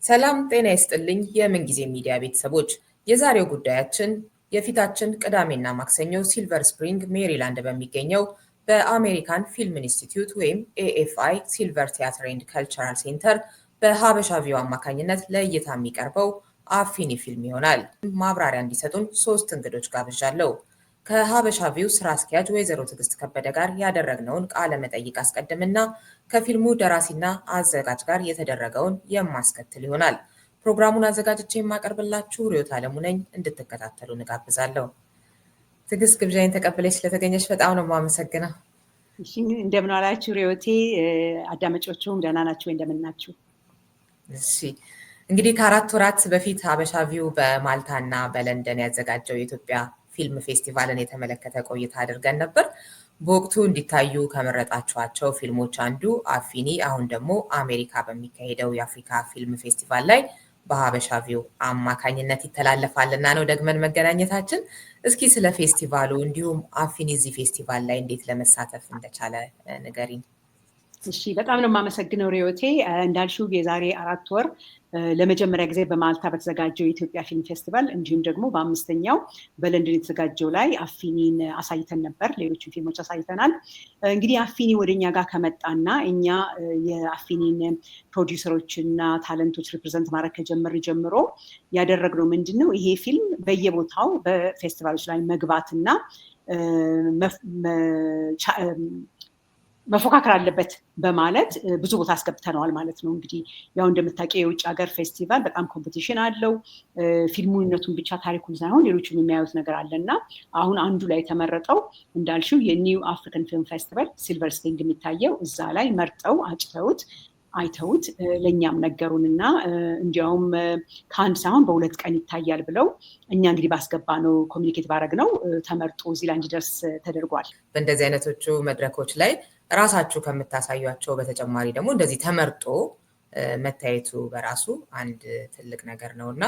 ሰላም ጤና ይስጥልኝ የምንጊዜ ሚዲያ ቤተሰቦች፣ የዛሬው ጉዳያችን የፊታችን ቅዳሜና ማክሰኞ ሲልቨር ስፕሪንግ ሜሪላንድ በሚገኘው በአሜሪካን ፊልም ኢንስቲትዩት ወይም ኤኤፍአይ ሲልቨር ቲያትር ኤንድ ካልቸራል ሴንተር በሀበሻ ቪው አማካኝነት ለእይታ የሚቀርበው አፊኒ ፊልም ይሆናል። ማብራሪያ እንዲሰጡን 3 እንግዶች ጋብዣለሁ። ከሀበሻ ቪው ስራ አስኪያጅ ወይዘሮ ትዕግስት ከበደ ጋር ያደረግነውን ቃለ መጠይቅ አስቀድምና ከፊልሙ ደራሲና አዘጋጅ ጋር የተደረገውን የማስከትል ይሆናል። ፕሮግራሙን አዘጋጅቼ የማቀርብላችሁ ሪዮት አለሙ ነኝ። እንድትከታተሉ እንጋብዛለሁ። ትዕግስት፣ ግብዣዬን ተቀብለሽ ስለተገኘሽ በጣም ነው የማመሰግነው። እንደምን ዋላችሁ ሪዮቴ፣ አዳማጮቹም ደህና ናችሁ ወይ? እንደምን ናችሁ? እሺ፣ እንግዲህ ከ4 ወራት በፊት ሀበሻ ቪው በማልታ እና በለንደን ያዘጋጀው የኢትዮጵያ ፊልም ፌስቲቫልን የተመለከተ ቆይታ አድርገን ነበር። በወቅቱ እንዲታዩ ከመረጣችኋቸው ፊልሞች አንዱ አፊኒ አሁን ደግሞ አሜሪካ በሚካሄደው የአፍሪካ ፊልም ፌስቲቫል ላይ በሀበሻ ቪው አማካኝነት ይተላለፋልና ነው ደግመን መገናኘታችን። እስኪ ስለ ፌስቲቫሉ እንዲሁም አፊኒ እዚህ ፌስቲቫል ላይ እንዴት ለመሳተፍ እንደቻለ ንገሪን። እሺ፣ በጣም ነው የማመሰግነው ሪዮቴ። እንዳልሽው የዛሬ 4 ወር ለመጀመሪያ ጊዜ በማልታ በተዘጋጀው የኢትዮጵያ ፊልም ፌስቲቫል እንዲሁም ደግሞ በ5ኛው በለንደን የተዘጋጀው ላይ አፊኒን አሳይተን ነበር። ሌሎችን ፊልሞች አሳይተናል። እንግዲህ አፊኒ ወደኛ ጋር ከመጣና እኛ የአፊኒን ፕሮዲውሰሮች እና ታለንቶች ሪፕሬዘንት ማድረግ ከጀመርን ጀምሮ ያደረግነው ምንድን ነው፣ ይሄ ፊልም በየቦታው በፌስቲቫሎች ላይ መግባትና መፎካከር አለበት በማለት ብዙ ቦታ አስገብተነዋል ማለት ነው። እንግዲህ ያው እንደምታውቂው የውጭ ሀገር ፌስቲቫል በጣም ኮምፒቲሽን አለው። ፊልሙነቱን ብቻ ታሪኩን ሳይሆን ሌሎችም የሚያዩት ነገር አለና አሁን አንዱ ላይ የተመረጠው እንዳልሽው የኒው አፍሪካን ፊልም ፌስቲቫል ሲልቨር ስፕሪንግ የሚታየው እዛ ላይ መርጠው አጭተውት አይተውት ለእኛም ነገሩንና እንዲያውም ከአንድ ሳይሆን በ2 ቀን ይታያል ብለው እኛ እንግዲህ ባስገባ ነው ኮሚኒኬት ባረግ ነው ተመርጦ እዚህ ላይ እንዲደርስ ተደርጓል። በእንደዚህ አይነቶቹ መድረኮች ላይ ራሳችሁ ከምታሳዩቸው በተጨማሪ ደግሞ እንደዚህ ተመርጦ መታየቱ በራሱ አንድ ትልቅ ነገር ነው እና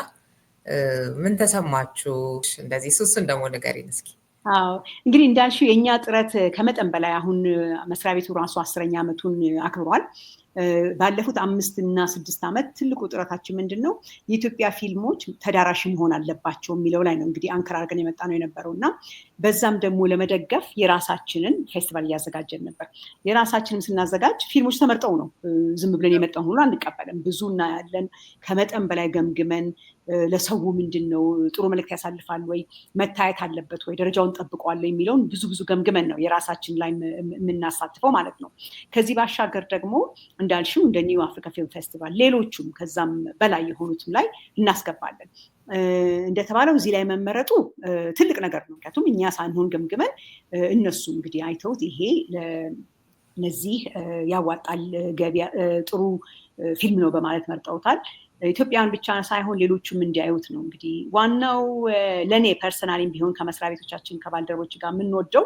ምን ተሰማችሁ? እንደዚህ ሱስን ደግሞ ንገሪን እስኪ። አዎ እንግዲህ እንዳልሽው የእኛ ጥረት ከመጠን በላይ አሁን መስሪያ ቤቱ ራሱ 10ኛ ዓመቱን አክብሯል። ባለፉት 5 እና 6 ዓመት ትልቁ ጥረታችን ምንድን ነው፣ የኢትዮጵያ ፊልሞች ተዳራሽ መሆን አለባቸው የሚለው ላይ ነው እንግዲህ አንከር አድርገን የመጣ ነው የነበረው እና በዛም ደግሞ ለመደገፍ የራሳችንን ፌስቲቫል እያዘጋጀን ነበር። የራሳችንን ስናዘጋጅ ፊልሞች ተመርጠው ነው፣ ዝም ብለን የመጣውን ሁሉ አንቀበልም። ብዙ እናያለን፣ ከመጠን በላይ ገምግመን ለሰው ምንድን ነው ጥሩ መልዕክት ያሳልፋል ወይ፣ መታየት አለበት ወይ፣ ደረጃውን ጠብቋል የሚለውን ብዙ ገምግመን ነው የራሳችን ላይ የምናሳትፈው ማለት ነው። ከዚህ ባሻገር ደግሞ እንዳልሽው እንደ ኒው አፍሪካ ፊልም ፌስቲቫል ሌሎቹም ከዛም በላይ የሆኑትም ላይ እናስገባለን። እንደተባለው እዚህ ላይ መመረጡ ትልቅ ነገር ነው። ምክንያቱም እኛ ሳንሆን ገምግመን እነሱ እንግዲህ አይተውት ይሄ ለዚህ ያዋጣል፣ ገበያ ጥሩ ፊልም ነው በማለት መርጠውታል። ኢትዮጵያን ብቻ ሳይሆን ሌሎቹም እንዲያዩት ነው። እንግዲህ ዋናው ለእኔ ፐርሰናሊም ቢሆን ከመስሪያ ቤቶቻችን ከባልደረቦች ጋር የምንወደው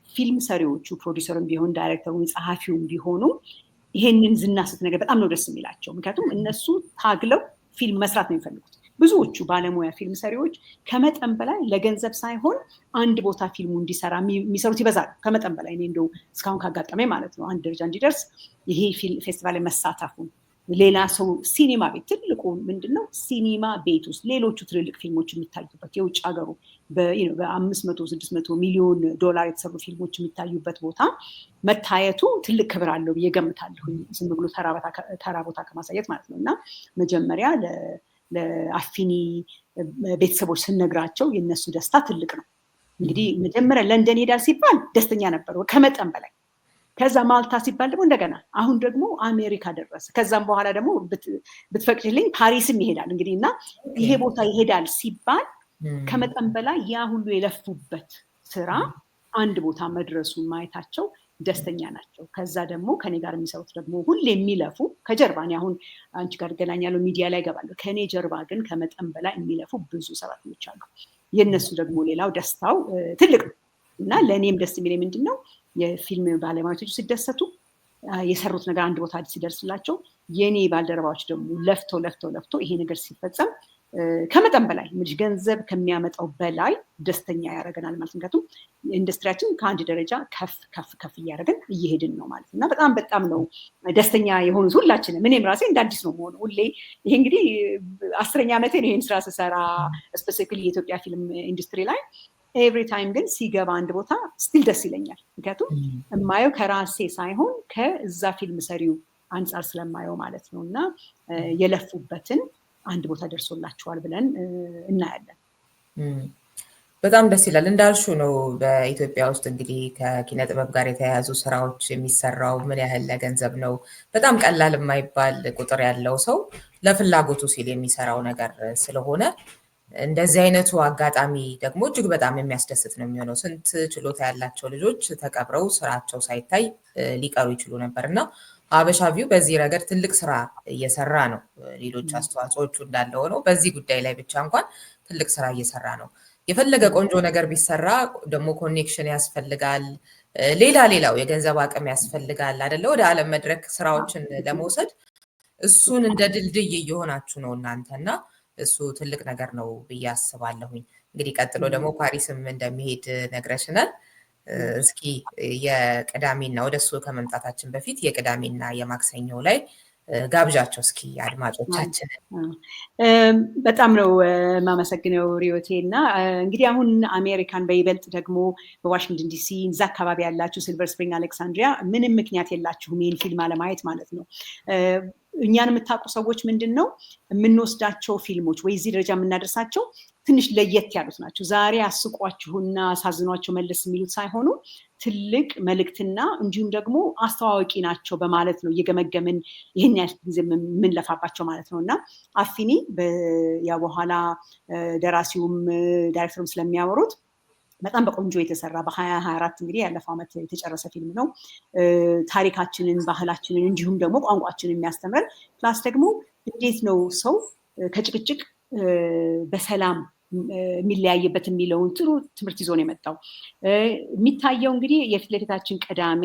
ፊልም ሰሪዎቹ ፕሮዲውሰሩም ቢሆን ዳይሬክተሩ፣ ጸሐፊውም ቢሆኑ ይሄንን ዝና ስትነገር በጣም ነው ደስ የሚላቸው። ምክንያቱም እነሱ ታግለው ፊልም መስራት ነው የሚፈልጉት። ብዙዎቹ ባለሙያ ፊልም ሰሪዎች ከመጠን በላይ ለገንዘብ ሳይሆን አንድ ቦታ ፊልሙ እንዲሰራ የሚሰሩት ይበዛል። ከመጠን በላይ እኔ እንደው እስካሁን ካጋጠመኝ ማለት ነው አንድ ደረጃ እንዲደርስ ይሄ ፌስቲቫል መሳተፉን። ሌላ ሰው ሲኒማ ቤት ትልቁ ምንድን ነው፣ ሲኒማ ቤት ውስጥ ሌሎቹ ትልልቅ ፊልሞች የሚታዩበት የውጭ ሀገሩ በ500-600 ሚሊዮን ዶላር የተሰሩ ፊልሞች የሚታዩበት ቦታ መታየቱ ትልቅ ክብር አለው ብዬ ገምታለሁ። ዝም ብሎ ተራ ቦታ ከማሳየት ማለት ነው። እና መጀመሪያ ለአፊኒ ቤተሰቦች ስነግራቸው የነሱ ደስታ ትልቅ ነው። እንግዲህ መጀመሪያ ለንደን ሄዳል ሲባል ደስተኛ ነበሩ ከመጠን በላይ። ከዛ ማልታ ሲባል ደግሞ እንደገና አሁን ደግሞ አሜሪካ ደረሰ። ከዛም በኋላ ደግሞ ብትፈቅድልኝ ፓሪስም ይሄዳል እንግዲህ እና ይሄ ቦታ ይሄዳል ሲባል ከመጠን በላይ ያ ሁሉ የለፉበት ስራ አንድ ቦታ መድረሱን ማየታቸው ደስተኛ ናቸው። ከዛ ደግሞ ከኔ ጋር የሚሰሩት ደግሞ ሁሌ የሚለፉ ከጀርባ እኔ አሁን አንቺ ጋር እገናኛለሁ፣ ሚዲያ ላይ እገባለሁ። ከኔ ጀርባ ግን ከመጠን በላይ የሚለፉ ብዙ ሰራተኞች አሉ። የነሱ ደግሞ ሌላው ደስታው ትልቅ ነው እና ለእኔም ደስ የሚለኝ ምንድን ነው የፊልም ባለሙያዎች ሲደሰቱ የሰሩት ነገር አንድ ቦታ ሲደርስላቸው የኔ ባልደረባዎች ደግሞ ለፍተው ይሄ ነገር ሲፈጸም ከመጠን በላይ ገንዘብ ከሚያመጣው በላይ ደስተኛ ያደርገናል ማለት ነው። ምክንያቱም ኢንዱስትሪያችን ከአንድ ደረጃ ከፍ እያደረግን እየሄድን ነው ማለት እና በጣም ነው ደስተኛ የሆኑት ሁላችንም። እኔም ራሴ እንደ አዲስ ነው የምሆነው ሁሌ። ይሄ እንግዲህ 10ኛ ዓመቴ ነው ይሄን ስራ ስሰራ ስፔሲፊካሊ የኢትዮጵያ ፊልም ኢንዱስትሪ ላይ። ኤቭሪ ታይም ግን ሲገባ አንድ ቦታ ስቲል ደስ ይለኛል። ምክንያቱም የማየው ከራሴ ሳይሆን ከዛ ፊልም ሰሪው አንጻር ስለማየው ማለት ነው እና የለፉበትን አንድ ቦታ ደርሶላቸዋል ብለን እናያለን። በጣም ደስ ይላል። እንዳልሹ ነው በኢትዮጵያ ውስጥ እንግዲህ ከኪነ ጥበብ ጋር የተያያዙ ስራዎች የሚሰራው ምን ያህል ለገንዘብ ነው? በጣም ቀላል የማይባል ቁጥር ያለው ሰው ለፍላጎቱ ሲል የሚሰራው ነገር ስለሆነ እንደዚህ አይነቱ አጋጣሚ ደግሞ እጅግ በጣም የሚያስደስት ነው የሚሆነው። ስንት ችሎታ ያላቸው ልጆች ተቀብረው ስራቸው ሳይታይ ሊቀሩ ይችሉ ነበር እና ሀበሻ ቪው በዚህ ረገድ ትልቅ ስራ እየሰራ ነው። ሌሎች አስተዋጽኦቹ እንዳለ ሆነው በዚህ ጉዳይ ላይ ብቻ እንኳን ትልቅ ስራ እየሰራ ነው። የፈለገ ቆንጆ ነገር ቢሰራ ደግሞ ኮኔክሽን ያስፈልጋል፣ ሌላው የገንዘብ አቅም ያስፈልጋል አይደለ? ወደ ዓለም መድረክ ስራዎችን ለመውሰድ እሱን እንደ ድልድይ እየሆናችሁ ነው እናንተ እና እሱ ትልቅ ነገር ነው ብዬ አስባለሁኝ። እንግዲህ ቀጥሎ ደግሞ ፓሪስም እንደሚሄድ ነግረሽናል። እስኪ የቅዳሜና ወደሱ ከመምጣታችን በፊት የቅዳሜና የማክሰኞ ላይ ጋብዣቸው እስኪ አድማጮቻችንን። በጣም ነው የማመሰግነው ሪዮቴ። እና እንግዲህ አሁን አሜሪካን በይበልጥ ደግሞ በዋሽንግተን ዲሲ እዛ አካባቢ ያላችሁ ሲልቨር ስፕሪንግ፣ አሌክሳንድሪያ ምንም ምክንያት የላችሁም ይህን ፊልም አለማየት ማለት ነው። እኛን የምታውቁ ሰዎች ምንድን ነው የምንወስዳቸው ፊልሞች ወይ እዚህ ደረጃ የምናደርሳቸው ትንሽ ለየት ያሉት ናቸው። ዛሬ አስቋችሁና አሳዝኗቸው መለስ የሚሉት ሳይሆኑ ትልቅ መልእክትና እንዲሁም ደግሞ አስተዋዋቂ ናቸው በማለት ነው እየገመገምን ይህን ያህል ጊዜ የምንለፋባቸው ማለት ነው እና አፊኒ በኋላ ደራሲውም ዳይሬክተሩም ስለሚያወሩት በጣም በቆንጆ የተሰራ በ2024 እንግዲህ ያለፈው ዓመት የተጨረሰ ፊልም ነው። ታሪካችንን፣ ባህላችንን እንዲሁም ደግሞ ቋንቋችንን የሚያስተምረን ፕላስ ደግሞ እንዴት ነው ሰው ከጭቅጭቅ በሰላም የሚለያይበት የሚለውን ጥሩ ትምህርት ይዞ ነው የመጣው። የሚታየው እንግዲህ የፊት ለፊታችን ቅዳሜ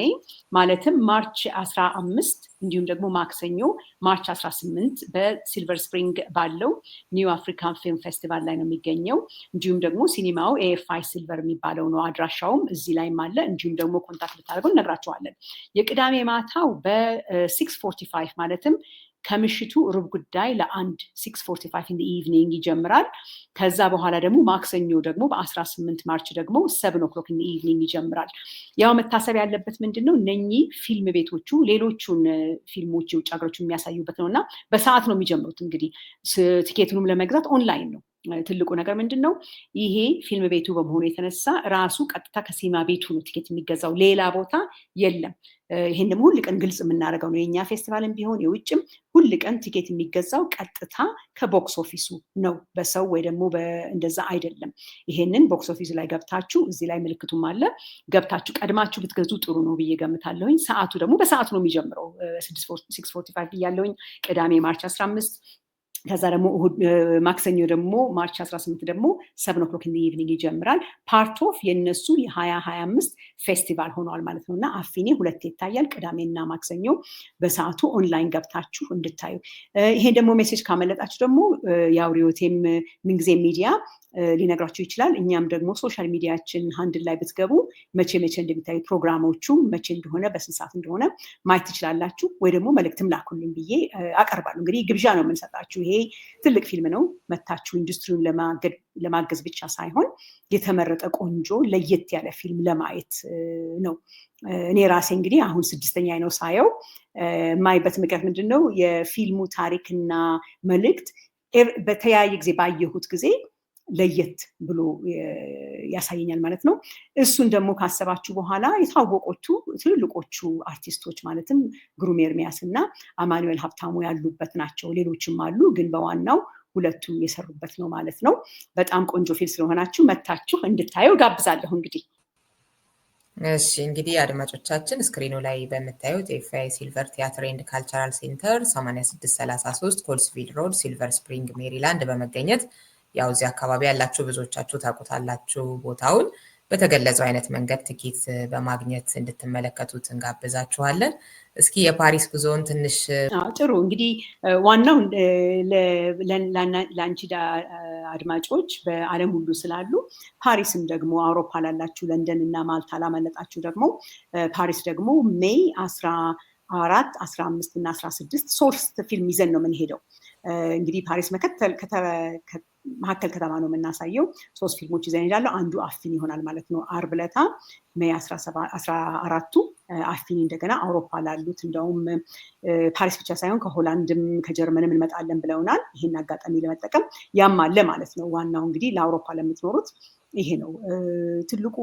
ማለትም ማርች 15 እንዲሁም ደግሞ ማክሰኞ ማርች 18 በሲልቨር ስፕሪንግ ባለው ኒው አፍሪካን ፊልም ፌስቲቫል ላይ ነው የሚገኘው። እንዲሁም ደግሞ ሲኒማው ኤኤፍአይ ሲልቨር የሚባለው ነው። አድራሻውም እዚህ ላይም አለ። እንዲሁም ደግሞ ኮንታክት ብታደርገው እነግራቸዋለን። የቅዳሜ ማታው በ6:45 ማለትም ከምሽቱ ሩብ ጉዳይ ለአንድ 6:45 ኢን ኢቭኒንግ ይጀምራል። ከዛ በኋላ ደግሞ ማክሰኞ ደግሞ በ18 ማርች ደግሞ 7 ኢን ኢቭኒንግ ይጀምራል። ያው መታሰብ ያለበት ምንድነው እነኚህ ፊልም ቤቶቹ ሌሎቹን ፊልሞች የውጭ ሀገሮች የሚያሳዩበት ነው እና በሰዓት ነው የሚጀምሩት። እንግዲህ ቲኬቱንም ለመግዛት ኦንላይን ነው። ትልቁ ነገር ምንድን ነው ይሄ ፊልም ቤቱ በመሆኑ የተነሳ ራሱ ቀጥታ ከሲኒማ ቤቱ ነው ቲኬት የሚገዛው፣ ሌላ ቦታ የለም። ይሄን ደግሞ ሁል ቀን ግልጽ የምናደርገው ነው። የኛ ፌስቲቫልም ቢሆን የውጭም ሁል ቀን ቲኬት የሚገዛው ቀጥታ ከቦክስ ኦፊሱ ነው፣ በሰው ወይ ደግሞ እንደዛ አይደለም። ይሄንን ቦክስ ኦፊስ ላይ ገብታችሁ እዚህ ላይ ምልክቱም አለ፣ ገብታችሁ ቀድማችሁ ብትገዙ ጥሩ ነው ብዬ ገምታለሁኝ። ሰዓቱ ደግሞ በሰዓቱ ነው የሚጀምረው 6:45 ብያለሁኝ። ቅዳሜ ማርች 15 ከዛ ደግሞ ማክሰኞ ደግሞ ማርች 18 ደግሞ 7 ኢን ኢቭኒንግ ይጀምራል። ፓርት ኦፍ የነሱ የ2025 ፌስቲቫል ሆኗል ማለት ነው እና አፊኔ ሁለት ይታያል፣ ቅዳሜና ማክሰኞ በሰዓቱ ኦንላይን ገብታችሁ እንድታዩ። ይሄን ደግሞ ሜሴጅ ካመለጣችሁ ደግሞ ያው ሪዮቴም ምንጊዜ ሚዲያ ሊነግራችሁ ይችላል። እኛም ደግሞ ሶሻል ሚዲያችን ሃንድል ላይ ብትገቡ መቼ እንደሚታዩ ፕሮግራሞቹ መቼ እንደሆነ በስንት ሰዓት እንደሆነ ማየት ትችላላችሁ። ወይ ደግሞ መልእክትም ላኩልኝ ብዬ አቀርባለሁ። እንግዲህ ግብዣ ነው የምንሰጣችሁ። ይሄ ትልቅ ፊልም ነው። መታችሁ ኢንዱስትሪውን ለማገዝ ብቻ ሳይሆን የተመረጠ ቆንጆ ለየት ያለ ፊልም ለማየት ነው። እኔ ራሴ እንግዲህ አሁን 6ኛ ነው ሳየው። የማይበት ምክንያት ምንድን ነው የፊልሙ ታሪክና መልእክት በተለያየ ጊዜ ባየሁት ጊዜ ለየት ብሎ ያሳየኛል ማለት ነው። እሱን ደግሞ ካሰባችሁ በኋላ የታወቆቹ ትልልቆቹ አርቲስቶች ማለትም ግሩም ኤርሚያስ እና አማኑኤል ሀብታሙ ያሉበት ናቸው። ሌሎችም አሉ፣ ግን በዋናው ሁለቱ የሰሩበት ነው ማለት ነው። በጣም ቆንጆ ፊልም ስለሆናችሁ መታችሁ እንድታየው ጋብዛለሁ። እሺ እንግዲህ አድማጮቻችን ስክሪኑ ላይ በምታዩት ኤፍአይ ሲልቨር ቲያትር ኤንድ ካልቸራል ሴንተር 8633 ኮልስቪል ሮድ ሲልቨር ስፕሪንግ ሜሪላንድ በመገኘት ያው እዚህ አካባቢ ያላችሁ ብዙዎቻችሁ ታውቁታላችሁ ቦታውን። በተገለጸው አይነት መንገድ ትኬት በማግኘት እንድትመለከቱት እንጋብዛችኋለን። እስኪ የፓሪስ ጉዞውን ትንሽ ጥሩ እንግዲህ ዋናው ለአንቺ አድማጮች በዓለም ሁሉ ስላሉ ፓሪስም ደግሞ አውሮፓ ላላችሁ ለንደን እና ማልታ ላመለጣችሁ ደግሞ ፓሪስ ደግሞ ሜይ 14 15 እና 16 ሶስት ፊልም ይዘን ነው የምንሄደው። እንግዲህ ፓሪስ መካከል ከተማ ነው የምናሳየው። ሶስት ፊልሞች ይዘን ሄዳለሁ። አንዱ አፊኒ ይሆናል ማለት ነው። አርብ ዕለት ሜይ 14ቱ አፊኒ እንደገና አውሮፓ ላሉት እንደውም ፓሪስ ብቻ ሳይሆን ከሆላንድም ከጀርመንም እንመጣለን ብለውናል። ይህን አጋጣሚ ለመጠቀም ያም አለ ማለት ነው። ዋናው እንግዲህ ለአውሮፓ ለምትኖሩት ይሄ ነው። ትልቁ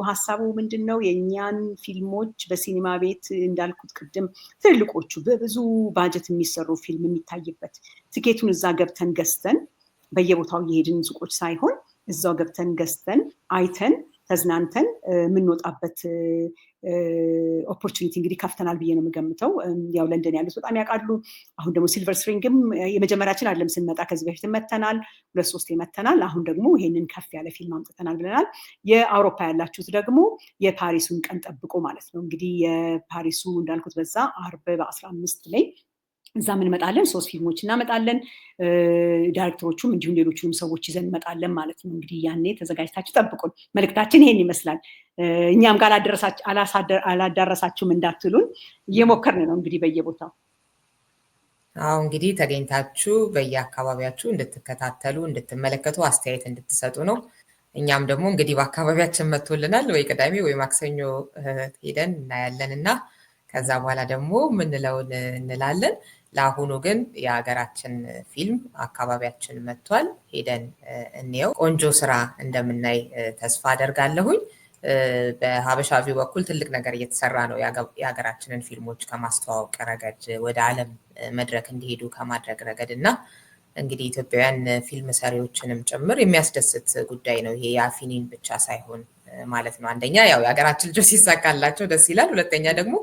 ሀሳቡ ምንድን ነው? የእኛን ፊልሞች በሲኒማ ቤት እንዳልኩት ቅድም ትልልቆቹ በብዙ ባጀት የሚሰሩ ፊልም የሚታይበት ትኬቱን እዛ ገብተን ገዝተን በየቦታው የሄድን ሱቆች ሳይሆን እዛው ገብተን ገዝተን አይተን ተዝናንተን የምንወጣበት ኦፖርቹኒቲ እንግዲህ ከፍተናል ብዬ ነው የምገምተው። ያው ለንደን ያሉት በጣም ያውቃሉ። አሁን ደግሞ ሲልቨር ስፕሪንግም የመጀመሪያችን አይደለም ስንመጣ፣ ከዚህ በፊት መተናል፣ 2-3 መተናል። አሁን ደግሞ ይሄንን ከፍ ያለ ፊልም አምጥተናል ብለናል። የአውሮፓ ያላችሁት ደግሞ የፓሪሱን ቀን ጠብቆ ማለት ነው እንግዲህ የፓሪሱ እንዳልኩት በዛ አርብ በ15 ላይ እዛ እንመጣለን። 3 ፊልሞች እናመጣለን። ዳይሬክተሮቹም እንዲሁም ሌሎቹንም ሰዎች ይዘን እንመጣለን ማለት ነው። እንግዲህ ያኔ ተዘጋጅታችሁ ጠብቁን። መልእክታችን ይሄን ይመስላል። እኛም ጋር አላዳረሳችሁም እንዳትሉን እየሞከርን ነው እንግዲህ በየቦታው። አዎ እንግዲህ ተገኝታችሁ በየአካባቢያችሁ እንድትከታተሉ እንድትመለከቱ አስተያየት እንድትሰጡ ነው። እኛም ደግሞ እንግዲህ በአካባቢያችን መጥቶልናል። ወይ ቅዳሜ ወይ ማክሰኞ ሄደን እናያለን እና ከዛ በኋላ ደግሞ ምንለውን እንላለን። ለአሁኑ ግን የሀገራችን ፊልም አካባቢያችን መጥቷል። ሄደን እንየው። ቆንጆ ስራ እንደምናይ ተስፋ አደርጋለሁኝ። በሀበሻ ቪው በኩል ትልቅ ነገር እየተሰራ ነው። የሀገራችንን ፊልሞች ከማስተዋወቅ ረገድ ወደ ዓለም መድረክ እንዲሄዱ ከማድረግ ረገድ እና እንግዲህ ኢትዮጵያውያን ፊልም ሰሪዎችንም ጭምር የሚያስደስት ጉዳይ ነው። ይሄ የአፊኒን ብቻ ሳይሆን ማለት ነው። አንደኛ ያው የሀገራችን ልጆች ሲሳካላቸው ደስ ይላል። ሁለተኛ ደግሞ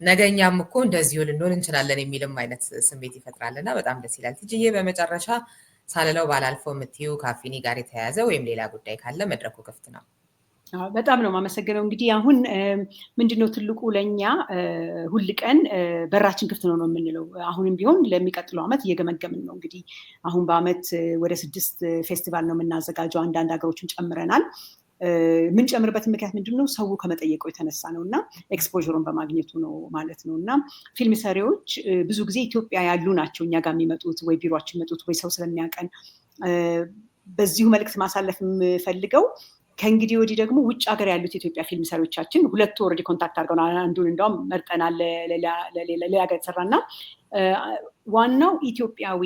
ነገኛም እኮ እንደዚሁ ልንሆን እንችላለን የሚልም አይነት ስሜት ይፈጥራልና በጣም ደስ ይላል። ትጅዬ በመጨረሻ ሳልለው ባላልፈው የምትዩ ከአፊኒ ጋር የተያያዘ ወይም ሌላ ጉዳይ ካለ መድረኩ ክፍት ነው። በጣም ነው የማመሰግነው። እንግዲህ አሁን ምንድነው ትልቁ ለእኛ ሁል ቀን በራችን ክፍት ነው የምንለው። አሁንም ቢሆን ለሚቀጥለው ዓመት እየገመገምን ነው። እንግዲህ አሁን በዓመት ወደ 6 ፌስቲቫል ነው የምናዘጋጀው። አንዳንድ ሀገሮችን ጨምረናል። የምንጨምርበት ምክንያት ምንድነው? ሰው ከመጠየቁ የተነሳ ነው እና ኤክስፖዥሩን በማግኘቱ ነው ማለት ነው። እና ፊልም ሰሪዎች ብዙ ጊዜ ኢትዮጵያ ያሉ ናቸው እኛ ጋር የሚመጡት ወይ ቢሮችን የሚመጡት ወይ ሰው ስለሚያውቀን። በዚሁ መልዕክት ማሳለፍ የምፈልገው ከእንግዲህ ወዲህ ደግሞ ውጭ ሀገር ያሉት የኢትዮጵያ ፊልም ሰሪዎቻችን 2 ኦልሬዲ ኮንታክት አድርገናል። አንዱን እንደውም መርጠናል ሌላ ሀገር የተሰራና ዋናው ኢትዮጵያዊ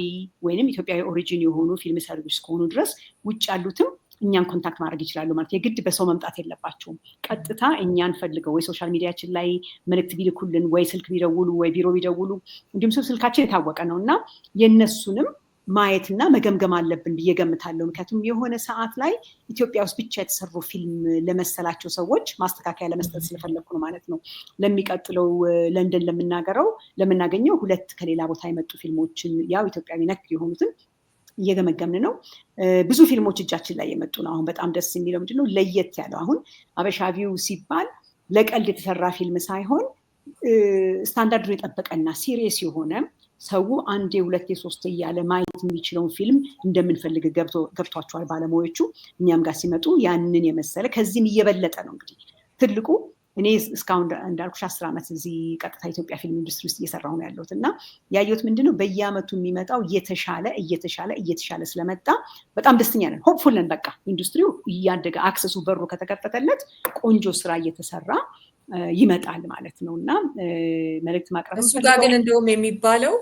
ወይንም ኢትዮጵያዊ ኦሪጂን የሆኑ ፊልም ሰሪዎች እስከሆኑ ድረስ ውጭ ያሉትም እኛን ኮንታክት ማድረግ ይችላሉ። ማለት የግድ በሰው መምጣት የለባቸውም። ቀጥታ እኛን ፈልገው ወይ ሶሻል ሚዲያችን ላይ መልዕክት ቢልኩልን ወይ ስልክ ቢደውሉ ወይ ቢሮ ቢደውሉ፣ እንዲሁም ስልካችን የታወቀ ነው እና የእነሱንም ማየትና መገምገም አለብን ብዬ ገምታለሁ። ምክንያቱም የሆነ ሰዓት ላይ ኢትዮጵያ ውስጥ ብቻ የተሰሩ ፊልም ለመሰላቸው ሰዎች ማስተካከያ ለመስጠት ስለፈለኩ ነው ማለት ነው። ለሚቀጥለው ለንደን ለምናገኘው 2 ከሌላ ቦታ የመጡ ፊልሞችን ያው ኢትዮጵያዊ ነክ የሆኑትን እየገመገምን ነው። ብዙ ፊልሞች እጃችን ላይ የመጡ ነው። አሁን በጣም ደስ የሚለው ምንድነው ለየት ያለው አሁን ሀበሻ ቪው ሲባል ለቀልድ የተሰራ ፊልም ሳይሆን ስታንዳርዱን የጠበቀና ሲሪየስ የሆነ ሰው 1 2 3 እያለ ማየት የሚችለውን ፊልም እንደምንፈልግ ገብቷቸዋል ባለሙያዎቹ። እኛም ጋር ሲመጡ ያንን የመሰለ ከዚህም እየበለጠ ነው እንግዲህ ትልቁ። እኔ እስካሁን እንዳልኩሽ 10 ዓመት እዚህ ቀጥታ ኢትዮጵያ ፊልም ኢንዱስትሪ ውስጥ እየሰራሁ ነው ያለሁት እና ያየሁት ምንድነው በየዓመቱ የሚመጣው እየተሻለ ስለመጣ በጣም ደስተኛ ነን። ሆፕፉል ነን። በቃ ኢንዱስትሪው እያደገ አክሰሱ በሩ ከተከፈተለት ቆንጆ ስራ እየተሰራ ይመጣል ማለት ነው እና መልዕክት ማቅረብ እሱ ጋር ግን እንደውም የሚባለው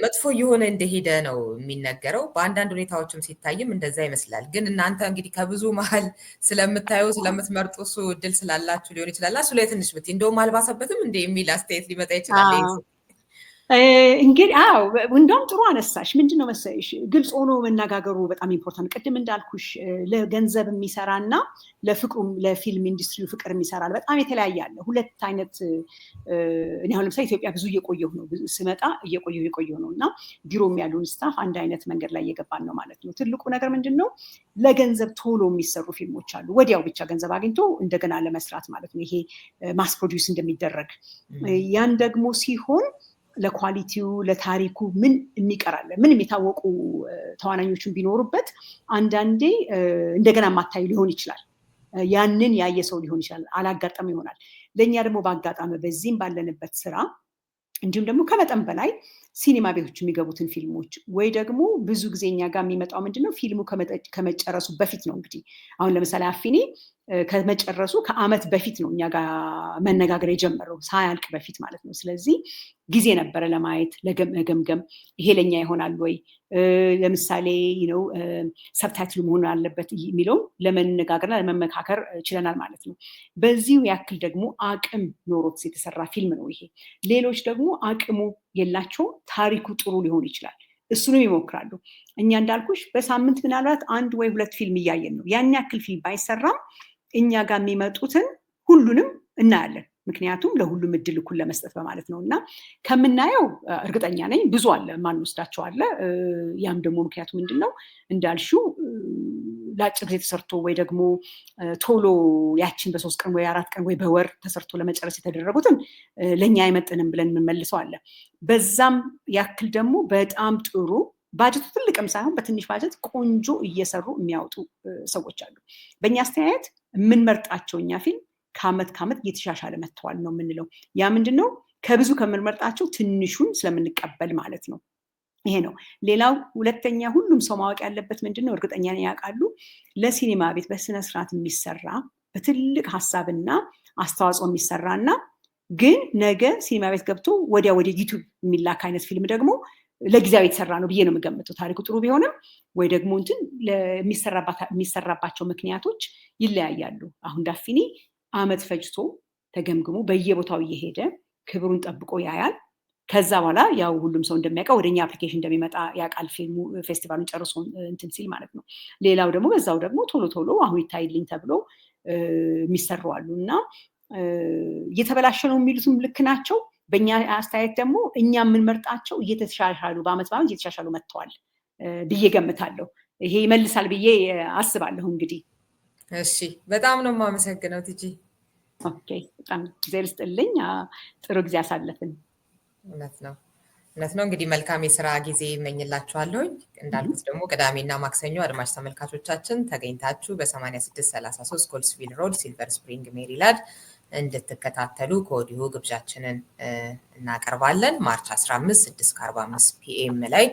መጥፎ እየሆነ እንደሄደ ነው የሚነገረው። በአንዳንድ ሁኔታዎችም ሲታይም እንደዛ ይመስላል። ግን እናንተ እንግዲህ ከብዙ መሀል ስለምታዩ ስለምትመርጡ እሱ እድል ስላላችሁ ሊሆን ይችላል። እሱ ላይ ትንሽ ብትይ እንደውም አልባሰበትም እንደ የሚል አስተያየት ሊመጣ ይችላል። እንግዲህ እንደውም ጥሩ አነሳሽ። ምንድነው መሰለሽ ግልጽ ሆኖ መነጋገሩ በጣም ኢምፖርታንት። ቅድም እንዳልኩሽ ለገንዘብ የሚሰራና ለፊልም ኢንዱስትሪው ፍቅር የሚሰራ በጣም የተለያየ አለ። ሁለት አይነት እኔ አሁን ለምሳሌ ኢትዮጵያ ብዙ እየቆየሁ ነው፣ ስመጣ እየቆየሁ ነው እና ቢሮም ያሉን ስታፍ አንድ አይነት መንገድ ላይ እየገባን ነው ማለት ነው። ትልቁ ነገር ምንድን ነው ለገንዘብ ቶሎ የሚሰሩ ፊልሞች አሉ፣ ወዲያው ብቻ ገንዘብ አግኝቶ እንደገና ለመስራት ማለት ነው። ይሄ ማስ ፕሮዲውስ እንደሚደረግ ያን ደግሞ ሲሆን ለኳሊቲው ለታሪኩ ምን የሚቀራለ ምንም የታወቁ ተዋናኞችን ቢኖሩበት አንዳንዴ እንደገና ማታዩ ሊሆን ይችላል። ያንን ያየ ሰው ሊሆን ይችላል፣ አላጋጠመ ይሆናል። ለእኛ ደግሞ በአጋጣሚ በዚህም ባለንበት ስራ እንዲሁም ደግሞ ከመጠን በላይ ሲኒማ ቤቶች የሚገቡትን ፊልሞች ወይ ደግሞ ብዙ ጊዜ እኛ ጋር የሚመጣው ምንድነው ፊልሙ ከመጨረሱ በፊት ነው። እንግዲህ አሁን ለምሳሌ አፊኒ ከመጨረሱ ከአመት በፊት ነው እኛ ጋር መነጋገር የጀመረው፣ ሳያልቅ በፊት ማለት ነው። ስለዚህ ጊዜ ነበረ ለማየት ለገምገም፣ ይሄ ለኛ ይሆናል ወይ ለምሳሌ ሰብታይትሉ መሆን አለበት የሚለውም ለመነጋገርና ለመመካከር ችለናል ማለት ነው። በዚሁ ያክል ደግሞ አቅም ኖሮት የተሰራ ፊልም ነው ይሄ። ሌሎች ደግሞ አቅሙ የላቸውም፣ ታሪኩ ጥሩ ሊሆን ይችላል፣ እሱንም ይሞክራሉ። እኛ እንዳልኩሽ በሳምንት ምናልባት 1 ወይ 2 ፊልም እያየን ነው። ያን ያክል ፊልም ባይሰራም እኛ ጋር የሚመጡትን ሁሉንም እናያለን። ምክንያቱም ለሁሉም እድል እኩል ለመስጠት በማለት ነው። እና ከምናየው እርግጠኛ ነኝ ብዙ አለ ማንወስዳቸው አለ። ያም ደግሞ ምክንያቱ ምንድን ነው እንዳልሽው ለአጭር ጊዜ ተሰርቶ ወይ ደግሞ ቶሎ ያችን በ3 ቀን ወይ 4 ቀን ወይ በወር ተሰርቶ ለመጨረስ የተደረጉትን ለእኛ አይመጥንም ብለን የምንመልሰው አለ። በዛም ያክል ደግሞ በጣም ጥሩ ባጀቱ ትልቅም ሳይሆን በትንሽ ባጀት ቆንጆ እየሰሩ የሚያወጡ ሰዎች አሉ። በእኛ አስተያየት የምንመርጣቸው እኛ ፊልም ከአመት እየተሻሻለ መጥተዋል ነው የምንለው። ያ ምንድን ነው ከብዙ ከምንመርጣቸው ትንሹን ስለምንቀበል ማለት ነው። ይሄ ነው። ሌላው ሁለተኛ ሁሉም ሰው ማወቅ ያለበት ምንድን ነው፣ እርግጠኛ ነኝ ያውቃሉ፣ ለሲኒማ ቤት በስነስርዓት የሚሰራ በትልቅ ሀሳብና አስተዋጽኦ የሚሰራና ግን ነገ ሲኒማ ቤት ገብቶ ወዲያ ወደ ዩቱብ የሚላክ አይነት ፊልም ደግሞ ለጊዜያዊ የተሰራ ነው ብዬ ነው የምገምተው። ታሪኩ ጥሩ ቢሆንም ወይ ደግሞ እንትን የሚሰራባቸው ምክንያቶች ይለያያሉ። አሁን ዳፊኒ አመት ፈጅቶ ተገምግሞ በየቦታው እየሄደ ክብሩን ጠብቆ ያያል። ከዛ በኋላ ያው ሁሉም ሰው እንደሚያውቀው ወደኛ አፕሊኬሽን እንደሚመጣ ያውቃል፣ ፊልሙ ፌስቲቫሉን ጨርሶ እንትን ሲል ማለት ነው። ሌላው ደግሞ በዛው ደግሞ ቶሎ አሁን ይታይልኝ ተብሎ የሚሰሩ አሉ እና እየተበላሸ ነው የሚሉትም ልክ ናቸው። በእኛ አስተያየት ደግሞ እኛ የምንመርጣቸው እየተሻሻሉ በአመት እየተሻሻሉ መጥተዋል ብዬ ገምታለሁ። ይሄ ይመልሳል ብዬ አስባለሁ። እንግዲህ እሺ፣ በጣም ነው የማመሰግነው ቲጂ። ኦኬ፣ በጣም እግዚአብሔር ይስጥልኝ። ጥሩ ጊዜ አሳለፍን። እውነት ነው። እንግዲህ መልካም የስራ ጊዜ እመኝላችኋለሁ። እንዳልኩት ደግሞ ቅዳሜና ማክሰኞ አድማጭ ተመልካቾቻችን ተገኝታችሁ በ8633 ጎልድስቪል ሮድ ሲልቨር ስፕሪንግ ሜሪላንድ እንድትከታተሉ ከወዲሁ ግብዣችንን እናቀርባለን። ማርች 15 6:45 ፒኤም ላይ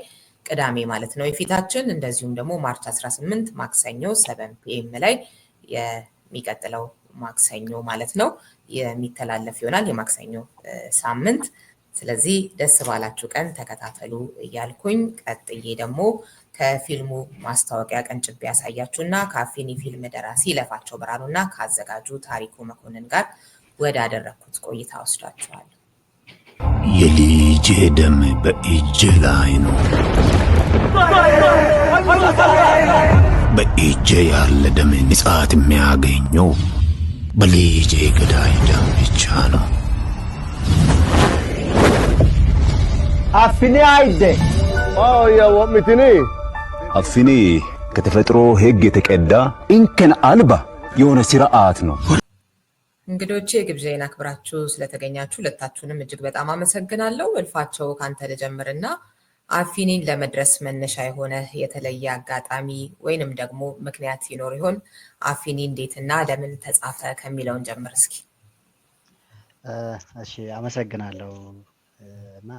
ቅዳሜ ማለት ነው የፊታችን። እንደዚሁም ደግሞ ማርች 18 ማክሰኞ 7 ፒኤም ላይ የሚቀጥለው ማክሰኞ ማለት ነው የሚተላለፍ ይሆናል የማክሰኞ ሳምንት። ስለዚህ ደስ ባላችሁ ቀን ተከታተሉ እያልኩኝ ቀጥዬ ደግሞ ከፊልሙ ማስታወቂያ ቀንጭቤ ያሳያችሁና ከአፊኒ ፊልም ደራሲ ይለፋቸው ብርሃኑና ከአዘጋጁ ታሪኩ መኮንን ጋር ወዳደረኩት ቆይታ ወስዳችኋል። የልጄ ደም በእጄ ላይ ነው። በእጄ ያለ ደም ንጻት የሚያገኘው በልጄ ገዳይ ደም ብቻ ነው። አፊኒ አይደ ወምትኒ አፊኒ ከተፈጥሮ ሕግ የተቀዳ እንከን አልባ የሆነ ስርዓት ነው። እንግዶቼ ግብዣዬን አክብራችሁ ስለተገኛችሁ ሁለታችሁንም እጅግ በጣም አመሰግናለሁ። እልፋቸው ካንተ ልጀምርና አፊኒን ለመድረስ መነሻ የሆነ የተለየ አጋጣሚ ወይንም ደግሞ ምክንያት ይኖር ይሆን? አፊኒ እንዴትና ለምን ተጻፈ ከሚለውን ጀምር እስኪ። እሺ፣ አመሰግናለሁ። እና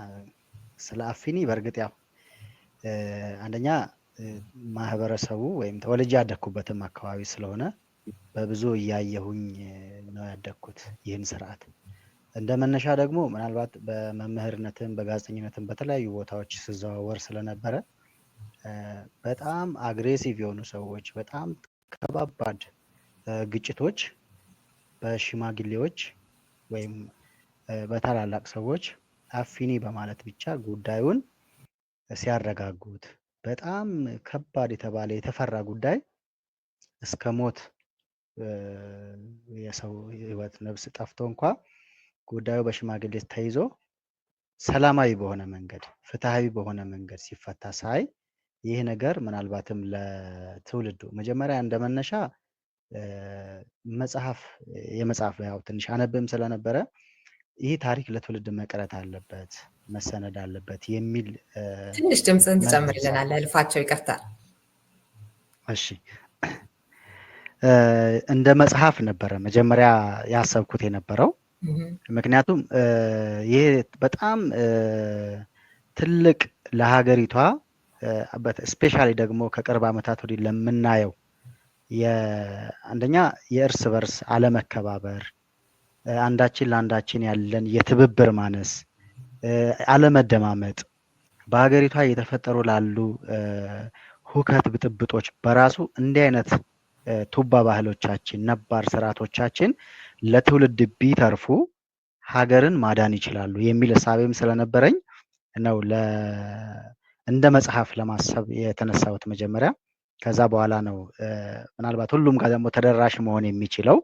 ስለ አፊኒ በእርግጥ ያው አንደኛ ማህበረሰቡ ወይም ተወልጄ ያደግኩበትም አካባቢ ስለሆነ በብዙ እያየሁኝ ነው ያደግኩት ይህን ስርዓት። እንደ መነሻ ደግሞ ምናልባት በመምህርነትም በጋዜጠኝነትም በተለያዩ ቦታዎች ስዘዋወር ስለነበረ በጣም አግሬሲቭ የሆኑ ሰዎች፣ በጣም ከባባድ ግጭቶች በሽማግሌዎች ወይም በታላላቅ ሰዎች አፊኒ በማለት ብቻ ጉዳዩን ሲያረጋጉት በጣም ከባድ የተባለ የተፈራ ጉዳይ እስከ ሞት የሰው ህይወት ነፍስ ጠፍቶ እንኳ ጉዳዩ በሽማግሌ ተይዞ ሰላማዊ በሆነ መንገድ ፍትሃዊ በሆነ መንገድ ሲፈታ ሳይ ይህ ነገር ምናልባትም ለትውልዱ መጀመሪያ እንደመነሻ የመጽሐፍ ያው ትንሽ አነብም ስለነበረ ይህ ታሪክ ለትውልድ መቅረት አለበት መሰነድ አለበት የሚል ትንሽ ድምፅህን ትጨምርልናለህ እልፋቸው? ይቅርታ። እሺ እንደ መጽሐፍ ነበረ መጀመሪያ ያሰብኩት የነበረው። ምክንያቱም ይሄ በጣም ትልቅ ለሀገሪቷ ስፔሻሊ ደግሞ ከቅርብ ዓመታት ወዲህ ለምናየው አንደኛ የእርስ በርስ አለመከባበር፣ አንዳችን ለአንዳችን ያለን የትብብር ማነስ፣ አለመደማመጥ በሀገሪቷ እየተፈጠሩ ላሉ ሁከት ብጥብጦች በራሱ እንዲህ አይነት ቱባ ባህሎቻችን ነባር ስርዓቶቻችን ለትውልድ ቢተርፉ ሀገርን ማዳን ይችላሉ የሚል እሳቤም ስለነበረኝ ነው እንደ መጽሐፍ ለማሰብ የተነሳሁት መጀመሪያ። ከዛ በኋላ ነው ምናልባት ሁሉም ጋር ደግሞ ተደራሽ መሆን የሚችለው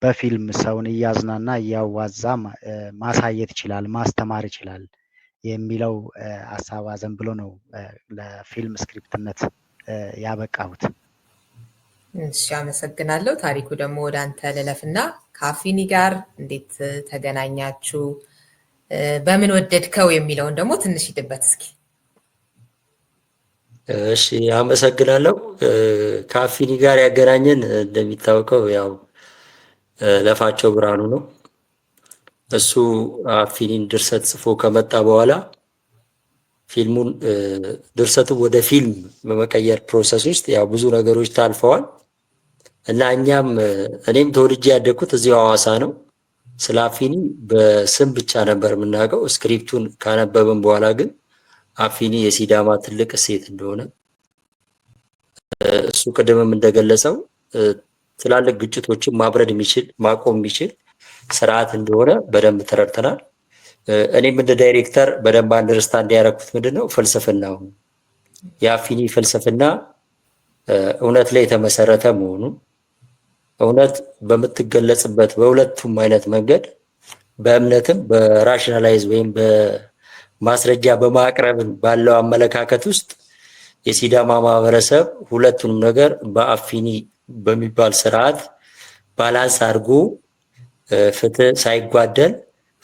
በፊልም ሰውን እያዝናና እያዋዛ ማሳየት ይችላል ማስተማር ይችላል የሚለው ሀሳብ አዘን ብሎ ነው ለፊልም ስክሪፕትነት ያበቃሁት። እሺ አመሰግናለሁ። ታሪኩ ደግሞ ወደ አንተ ልለፍና ከአፊኒ ጋር እንዴት ተገናኛችሁ? በምን ወደድከው የሚለውን ደግሞ ትንሽ ሂድበት እስኪ። እሺ አመሰግናለሁ። ከአፊኒ ጋር ያገናኘን እንደሚታወቀው ያው ለፋቸው ብርሃኑ ነው። እሱ አፊኒን ድርሰት ጽፎ ከመጣ በኋላ ፊልሙን ድርሰቱን ወደ ፊልም በመቀየር ፕሮሰስ ውስጥ ያው ብዙ ነገሮች ታልፈዋል እና እኔም ተወልጄ ያደግኩት እዚሁ ሐዋሳ ነው። ስለ አፊኒ በስም ብቻ ነበር የምናውቀው። ስክሪፕቱን ካነበብን በኋላ ግን አፊኒ የሲዳማ ትልቅ እሴት እንደሆነ እሱ ቅድምም እንደገለጸው ትላልቅ ግጭቶችን ማብረድ የሚችል ማቆም የሚችል ስርዓት እንደሆነ በደንብ ተረድተናል። እኔም እንደ ዳይሬክተር በደንብ አንደርስታንድ ያደረኩት ምንድነው ፍልስፍናው የአፊኒ ፍልስፍና እውነት ላይ የተመሰረተ መሆኑ እውነት በምትገለጽበት በሁለቱም አይነት መንገድ በእምነትም በራሽናላይዝ ወይም በማስረጃ በማቅረብ ባለው አመለካከት ውስጥ የሲዳማ ማህበረሰብ ሁለቱንም ነገር በአፊኒ በሚባል ስርዓት ባላንስ አድርጎ ፍትህ ሳይጓደል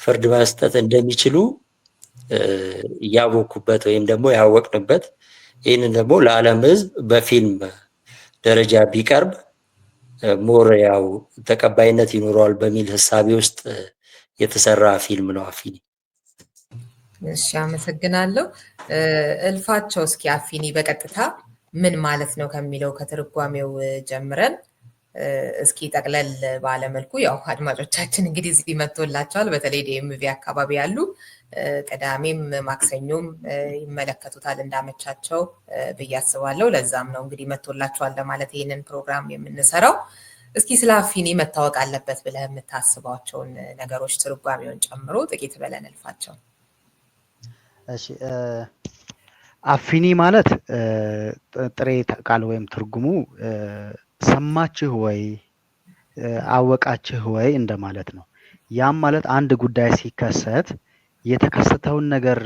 ፍርድ መስጠት እንደሚችሉ ያወቁበት ወይም ደግሞ ያወቅንበት ይህንን ደግሞ ለዓለም ሕዝብ በፊልም ደረጃ ቢቀርብ ሞር ያው ተቀባይነት ይኖረዋል በሚል ህሳቤ ውስጥ የተሰራ ፊልም ነው አፊኒ። እሺ አመሰግናለሁ። እልፋቸው እስኪ አፊኒ በቀጥታ ምን ማለት ነው ከሚለው ከትርጓሜው ጀምረን እስኪ ጠቅለል ባለመልኩ ያው አድማጮቻችን እንግዲህ እዚህ መጥቶላቸዋል። በተለይ ዲኤምቪ አካባቢ ያሉ ቅዳሜም ማክሰኞም ይመለከቱታል እንዳመቻቸው ብዬ አስባለሁ። ለዛም ነው እንግዲህ መጥቶላቸዋል ለማለት ይህንን ፕሮግራም የምንሰራው። እስኪ ስለ አፊኒ መታወቅ አለበት ብለህ የምታስባቸውን ነገሮች ትርጓሜውን ጨምሮ ጥቂት በለን እልፋቸው። እሺ አፊኒ ማለት ጥሬ ቃል ወይም ትርጉሙ ሰማችሁ ወይ አወቃችሁ ወይ እንደማለት ነው። ያም ማለት አንድ ጉዳይ ሲከሰት የተከሰተውን ነገር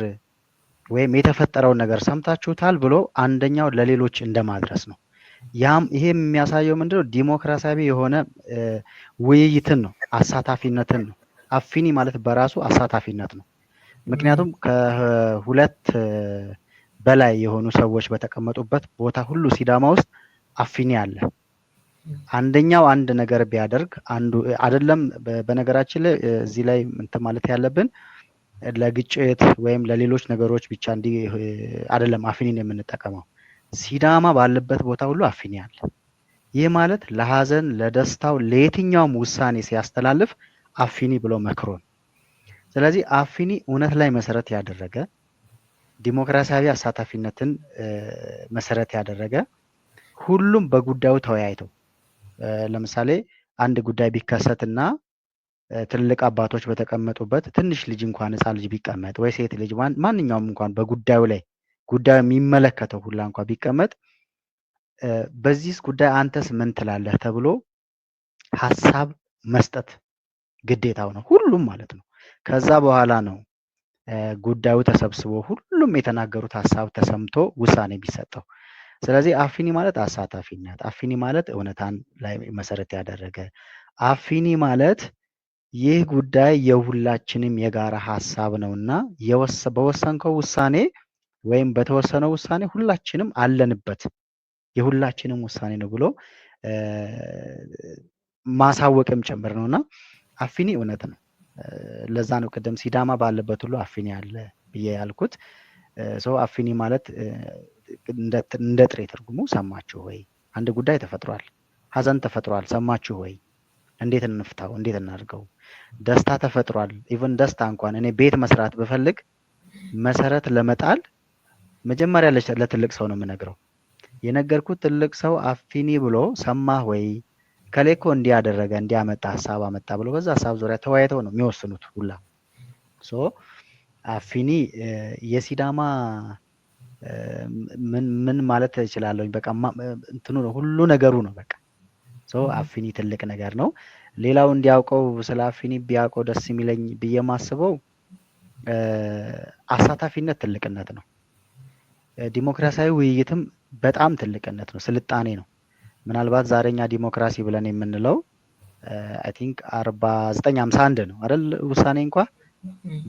ወይም የተፈጠረውን ነገር ሰምታችሁታል ብሎ አንደኛው ለሌሎች እንደማድረስ ነው። ይሄ የሚያሳየው ምንድነው? ዲሞክራሲያዊ የሆነ ውይይትን ነው፣ አሳታፊነትን ነው። አፊኒ ማለት በራሱ አሳታፊነት ነው። ምክንያቱም ከሁለት በላይ የሆኑ ሰዎች በተቀመጡበት ቦታ ሁሉ ሲዳማ ውስጥ አፊኒ አለ። አንደኛው አንድ ነገር ቢያደርግ አንዱ አይደለም። በነገራችን ላይ እዚህ ላይ እንትን ማለት ያለብን ለግጭት ወይም ለሌሎች ነገሮች ብቻ እንዲህ አይደለም አፊኒን የምንጠቀመው። ሲዳማ ባለበት ቦታ ሁሉ አፊኒ አለ። ይህ ማለት ለሀዘን፣ ለደስታው፣ ለየትኛውም ውሳኔ ሲያስተላልፍ አፊኒ ብሎ መክሮን። ስለዚህ አፊኒ እውነት ላይ መሰረት ያደረገ ዲሞክራሲያዊ አሳታፊነትን መሰረት ያደረገ ሁሉም በጉዳዩ ተወያይተው ለምሳሌ አንድ ጉዳይ ቢከሰትና ትልልቅ አባቶች በተቀመጡበት ትንሽ ልጅ እንኳን ህፃን ልጅ ቢቀመጥ ወይ ሴት ልጅ ማንኛውም እንኳን በጉዳዩ ላይ ጉዳዩ የሚመለከተው ሁላ እንኳን ቢቀመጥ በዚህ ጉዳይ አንተስ ምን ትላለህ ተብሎ ሀሳብ መስጠት ግዴታው ነው፣ ሁሉም ማለት ነው። ከዛ በኋላ ነው ጉዳዩ ተሰብስቦ ሁሉም የተናገሩት ሀሳብ ተሰምቶ ውሳኔ ቢሰጠው። ስለዚህ አፊኒ ማለት አሳታፊነት፣ አፊኒ ማለት እውነታን ላይ መሰረት ያደረገ፣ አፊኒ ማለት ይህ ጉዳይ የሁላችንም የጋራ ሀሳብ ነውና በወሰንከው ውሳኔ ወይም በተወሰነው ውሳኔ ሁላችንም አለንበት፣ የሁላችንም ውሳኔ ነው ብሎ ማሳወቅም ጭምር ነውና አፊኒ እውነት ነው። ለዛ ነው ቅድም ሲዳማ ባለበት ሁሉ አፊኒ አለ ብዬ ያልኩት። ሰው አፊኒ ማለት እንደ ጥሬ ትርጉሙ ሰማችሁ ወይ? አንድ ጉዳይ ተፈጥሯል፣ ሀዘን ተፈጥሯል፣ ሰማችሁ ወይ? እንዴት እንፍታው? እንዴት እናድርገው? ደስታ ተፈጥሯል። ኢቭን ደስታ እንኳን እኔ ቤት መስራት ብፈልግ መሰረት ለመጣል መጀመሪያ ለትልቅ ሰው ነው የምነግረው። የነገርኩት ትልቅ ሰው አፊኒ ብሎ ሰማህ ወይ? ከሌኮ እንዲያደረገ እንዲያመጣ ሀሳብ አመጣ ብሎ በዛ ሀሳብ ዙሪያ ተወያይተው ነው የሚወስኑት ሁላ። ሶ አፊኒ የሲዳማ ምን ማለት እችላለሁ? በቃ እንትኑ ነው፣ ሁሉ ነገሩ ነው በቃ። ሶ አፊኒ ትልቅ ነገር ነው። ሌላው እንዲያውቀው ስለ አፊኒ ቢያውቀው ደስ የሚለኝ ብዬ ማስበው አሳታፊነት ትልቅነት ነው። ዲሞክራሲያዊ ውይይትም በጣም ትልቅነት ነው፣ ስልጣኔ ነው። ምናልባት ዛሬኛ ዲሞክራሲ ብለን የምንለው አይ ቲንክ 4951 ነው አይደል ውሳኔ እንኳ።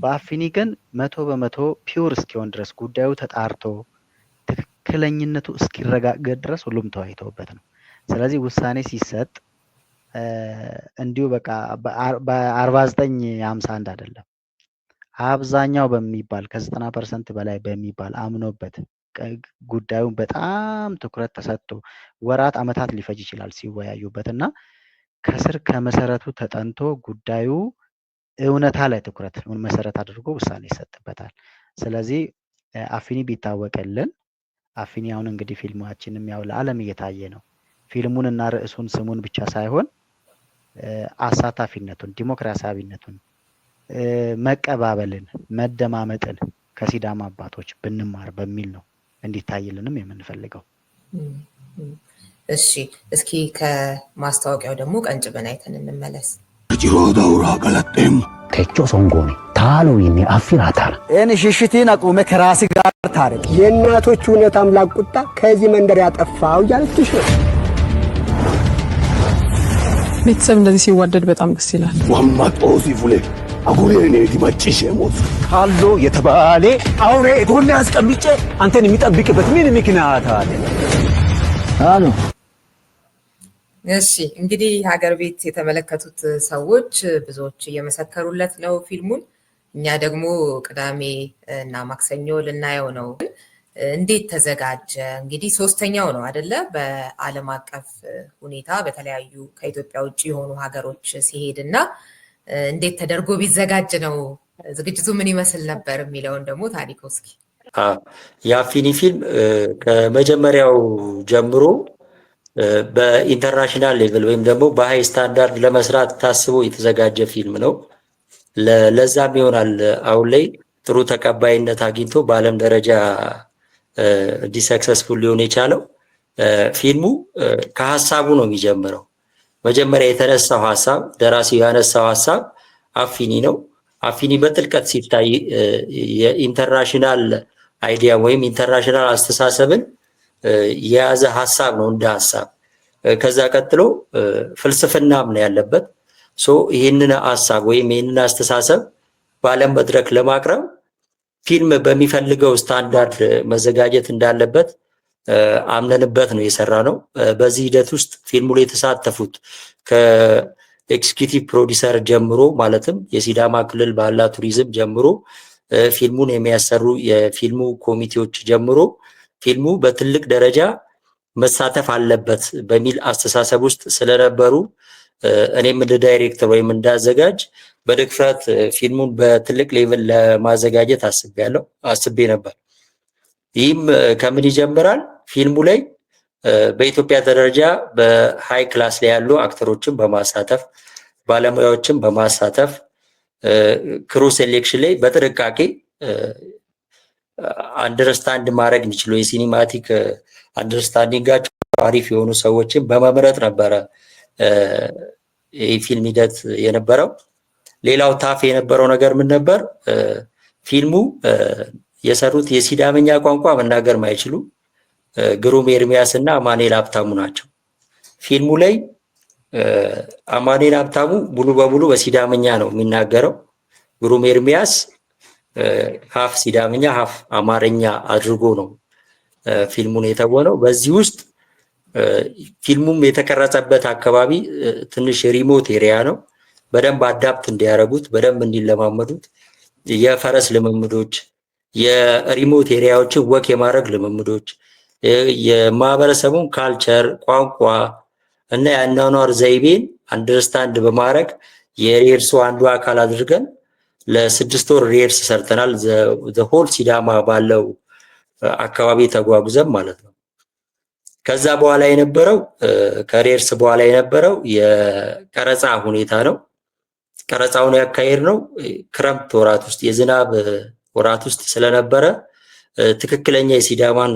በአፊኒ ግን 100% ፒውር እስኪሆን ድረስ ጉዳዩ ተጣርቶ ትክክለኝነቱ እስኪረጋገጥ ድረስ ሁሉም ተወያይተውበት ነው። ስለዚህ ውሳኔ ሲሰጥ እንዲሁ በቃ በ4951 አይደለም፣ አብዛኛው በሚባል ከ90% በላይ በሚባል አምኖበት ጉዳዩን በጣም ትኩረት ተሰጥቶ ወራት አመታት ሊፈጅ ይችላል ሲወያዩበት እና ከስር ከመሰረቱ ተጠንቶ ጉዳዩ እውነታ ላይ ትኩረት መሰረት አድርጎ ውሳኔ ይሰጥበታል። ስለዚህ አፊኒ ቢታወቅልን፣ አፊኒ አሁን እንግዲህ ፊልማችንም ያው ለዓለም እየታየ ነው። ፊልሙን እና ርዕሱን ስሙን ብቻ ሳይሆን አሳታፊነቱን፣ ዲሞክራሲያዊነቱን፣ መቀባበልን፣ መደማመጥን ከሲዳማ አባቶች ብንማር በሚል ነው እንዲታይልንም የምንፈልገው። እሺ፣ እስኪ ከማስታወቂያው ደግሞ ቀንጭበን አይተን እንመለስ። ጅሮ ዳውራ ገለጤም ቴቾ ሶንጎኒ ታሎ ይኔ አፊራታል እኔ ሽሽቲን አቁመ ከራስ ጋር ታረቅ። የእናቶች እውነት አምላክ ቁጣ ከዚህ መንደር ያጠፋው እያለችሽ ነው። ቤተሰብ እንደዚህ ሲዋደድ በጣም ደስ ይላል። ዋማጦ ሲፉሌ አጉሬኔ ዲማጭሽ ሞት ካሎ የተባለ አውሬ ጎን ያስቀምጬ አንተን የሚጠብቅበት ምን ምክንያት አለ? አሎ እሺ፣ እንግዲህ ሀገር ቤት የተመለከቱት ሰዎች ብዙዎች እየመሰከሩለት ነው ፊልሙን። እኛ ደግሞ ቅዳሜ እና ማክሰኞ ልናየው ነው። እንዴት ተዘጋጀ? እንግዲህ ሶስተኛው ነው አይደለ? በዓለም አቀፍ ሁኔታ በተለያዩ ከኢትዮጵያ ውጭ የሆኑ ሀገሮች ሲሄድ እና እንዴት ተደርጎ ቢዘጋጅ ነው፣ ዝግጅቱ ምን ይመስል ነበር የሚለውን ደግሞ ታሪኩ እስኪ። የአፊኒ ፊልም ከመጀመሪያው ጀምሮ በኢንተርናሽናል ሌቭል ወይም ደግሞ በሃይ ስታንዳርድ ለመስራት ታስቦ የተዘጋጀ ፊልም ነው። ለዛም ይሆናል አሁን ላይ ጥሩ ተቀባይነት አግኝቶ በዓለም ደረጃ እንዲህ ሰክሰስፉል ሊሆን የቻለው። ፊልሙ ከሀሳቡ ነው የሚጀምረው። መጀመሪያ የተነሳው ሀሳብ፣ ደራሲው ያነሳው ሀሳብ አፊኒ ነው። አፊኒ በጥልቀት ሲታይ የኢንተርናሽናል አይዲያ ወይም ኢንተርናሽናል አስተሳሰብን የያዘ ሀሳብ ነው እንደ ሀሳብ። ከዛ ቀጥሎ ፍልስፍናም ነው ያለበት። ይህንን ሀሳብ ወይም ይህንን አስተሳሰብ በዓለም መድረክ ለማቅረብ ፊልም በሚፈልገው ስታንዳርድ መዘጋጀት እንዳለበት አምነንበት ነው የሰራ ነው። በዚህ ሂደት ውስጥ ፊልሙ ላይ የተሳተፉት ከኤክስኪዩቲቭ ፕሮዲሰር ጀምሮ ማለትም የሲዳማ ክልል ባህልና ቱሪዝም ጀምሮ ፊልሙን የሚያሰሩ የፊልሙ ኮሚቴዎች ጀምሮ ፊልሙ በትልቅ ደረጃ መሳተፍ አለበት በሚል አስተሳሰብ ውስጥ ስለነበሩ እኔም እንደ ዳይሬክተር ወይም እንዳዘጋጅ በድፍረት ፊልሙን በትልቅ ሌቭል ለማዘጋጀት አስቤ ነበር። ይህም ከምን ይጀምራል? ፊልሙ ላይ በኢትዮጵያ ደረጃ በሃይ ክላስ ላይ ያሉ አክተሮችን በማሳተፍ ባለሙያዎችን በማሳተፍ ክሩ ሴሌክሽን ላይ በጥንቃቄ አንደርስታንድ ማድረግ የሚችሉ የሲኒማቲክ አንደርስታንዲንጋቸው አሪፍ የሆኑ ሰዎችን በመምረጥ ነበረ የፊልም ሂደት የነበረው። ሌላው ታፍ የነበረው ነገር ምን ነበር? ፊልሙ የሰሩት የሲዳመኛ ቋንቋ መናገር ማይችሉ ግሩም ኤርሚያስ እና አማኑኤል ሀብታሙ ናቸው። ፊልሙ ላይ አማኑኤል ሀብታሙ ሙሉ በሙሉ በሲዳመኛ ነው የሚናገረው። ግሩም ኤርሚያስ ሀፍ ሲዳመኛ ሀፍ አማርኛ አድርጎ ነው ፊልሙን የተወነው። በዚህ ውስጥ ፊልሙም የተቀረጸበት አካባቢ ትንሽ ሪሞት ኤሪያ ነው። በደንብ አዳፕት እንዲያደርጉት በደንብ እንዲለማመዱት የፈረስ ልምምዶች፣ የሪሞት ኤሪያዎችን ወክ የማድረግ ልምምዶች፣ የማህበረሰቡን ካልቸር ቋንቋ እና የአኗኗር ዘይቤን አንደርስታንድ በማድረግ የሬርሱ አንዱ አካል አድርገን ለ6 ወር ሬርስ ሰርተናል። ሆል ሲዳማ ባለው አካባቢ ተጓጉዘን ማለት ነው። ከዛ በኋላ የነበረው ከሬርስ በኋላ የነበረው የቀረጻ ሁኔታ ነው። ቀረጻውን ያካሄድ ነው ክረምት ወራት ውስጥ የዝናብ ወራት ውስጥ ስለነበረ ትክክለኛ የሲዳማን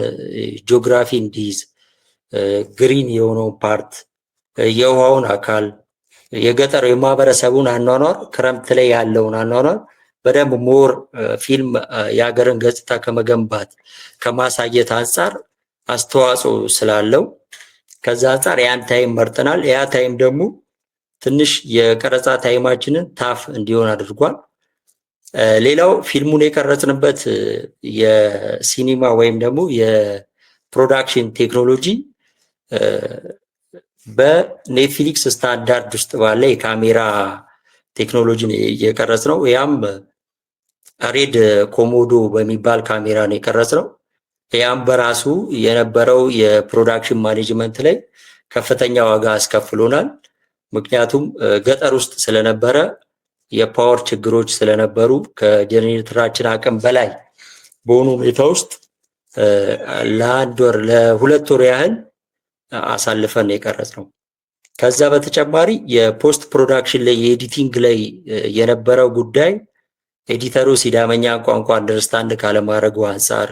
ጂኦግራፊ እንዲይዝ ግሪን የሆነው ፓርት፣ የውሃውን አካል፣ የገጠር የማህበረሰቡን አኗኗር፣ ክረምት ላይ ያለውን አኗኗር በደንብ ሞር ፊልም የሀገርን ገጽታ ከመገንባት ከማሳየት አንጻር አስተዋጽኦ ስላለው ከዛ አንጻር ያን ታይም መርጠናል። ያ ታይም ደግሞ ትንሽ የቀረጻ ታይማችንን ታፍ እንዲሆን አድርጓል። ሌላው ፊልሙን የቀረጽንበት የሲኒማ ወይም ደግሞ የፕሮዳክሽን ቴክኖሎጂ በኔትፍሊክስ ስታንዳርድ ውስጥ ባለ የካሜራ ቴክኖሎጂ የቀረጽ ነው። ያም ሬድ ኮሞዶ በሚባል ካሜራ ነው የቀረጽ ነው። ያም በራሱ የነበረው የፕሮዳክሽን ማኔጅመንት ላይ ከፍተኛ ዋጋ አስከፍሎናል። ምክንያቱም ገጠር ውስጥ ስለነበረ የፓወር ችግሮች ስለነበሩ ከጄኔሬተራችን አቅም በላይ በሆኑ ሁኔታ ውስጥ ለሁለት ወር ያህል አሳልፈን የቀረጽ ነው። ከዛ በተጨማሪ የፖስት ፕሮዳክሽን ላይ የኤዲቲንግ ላይ የነበረው ጉዳይ ኤዲተሩ ሲዳመኛ ቋንቋ አንደርስታንድ ካለማድረጉ አንጻር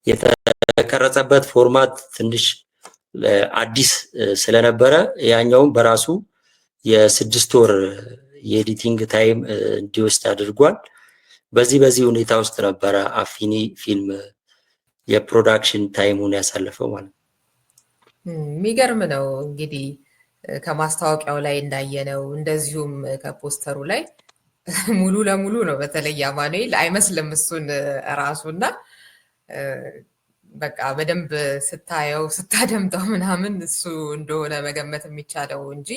የተቀረጸበት ፎርማት ትንሽ አዲስ ስለነበረ ያኛውም በራሱ የ6 ወር የኤዲቲንግ ታይም እንዲወስድ አድርጓል። በዚህ ሁኔታ ውስጥ ነበረ አፊኒ ፊልም የፕሮዳክሽን ታይሙን ያሳለፈው ማለት ነው። የሚገርም ነው እንግዲህ ከማስታወቂያው ላይ እንዳየነው እንደዚሁም ከፖስተሩ ላይ ሙሉ ለሙሉ ነው። በተለይ አማኑኤል አይመስልም እሱን ራሱና በቃ በደንብ ስታየው ስታደምጠው ምናምን እሱ እንደሆነ መገመት የሚቻለው እንጂ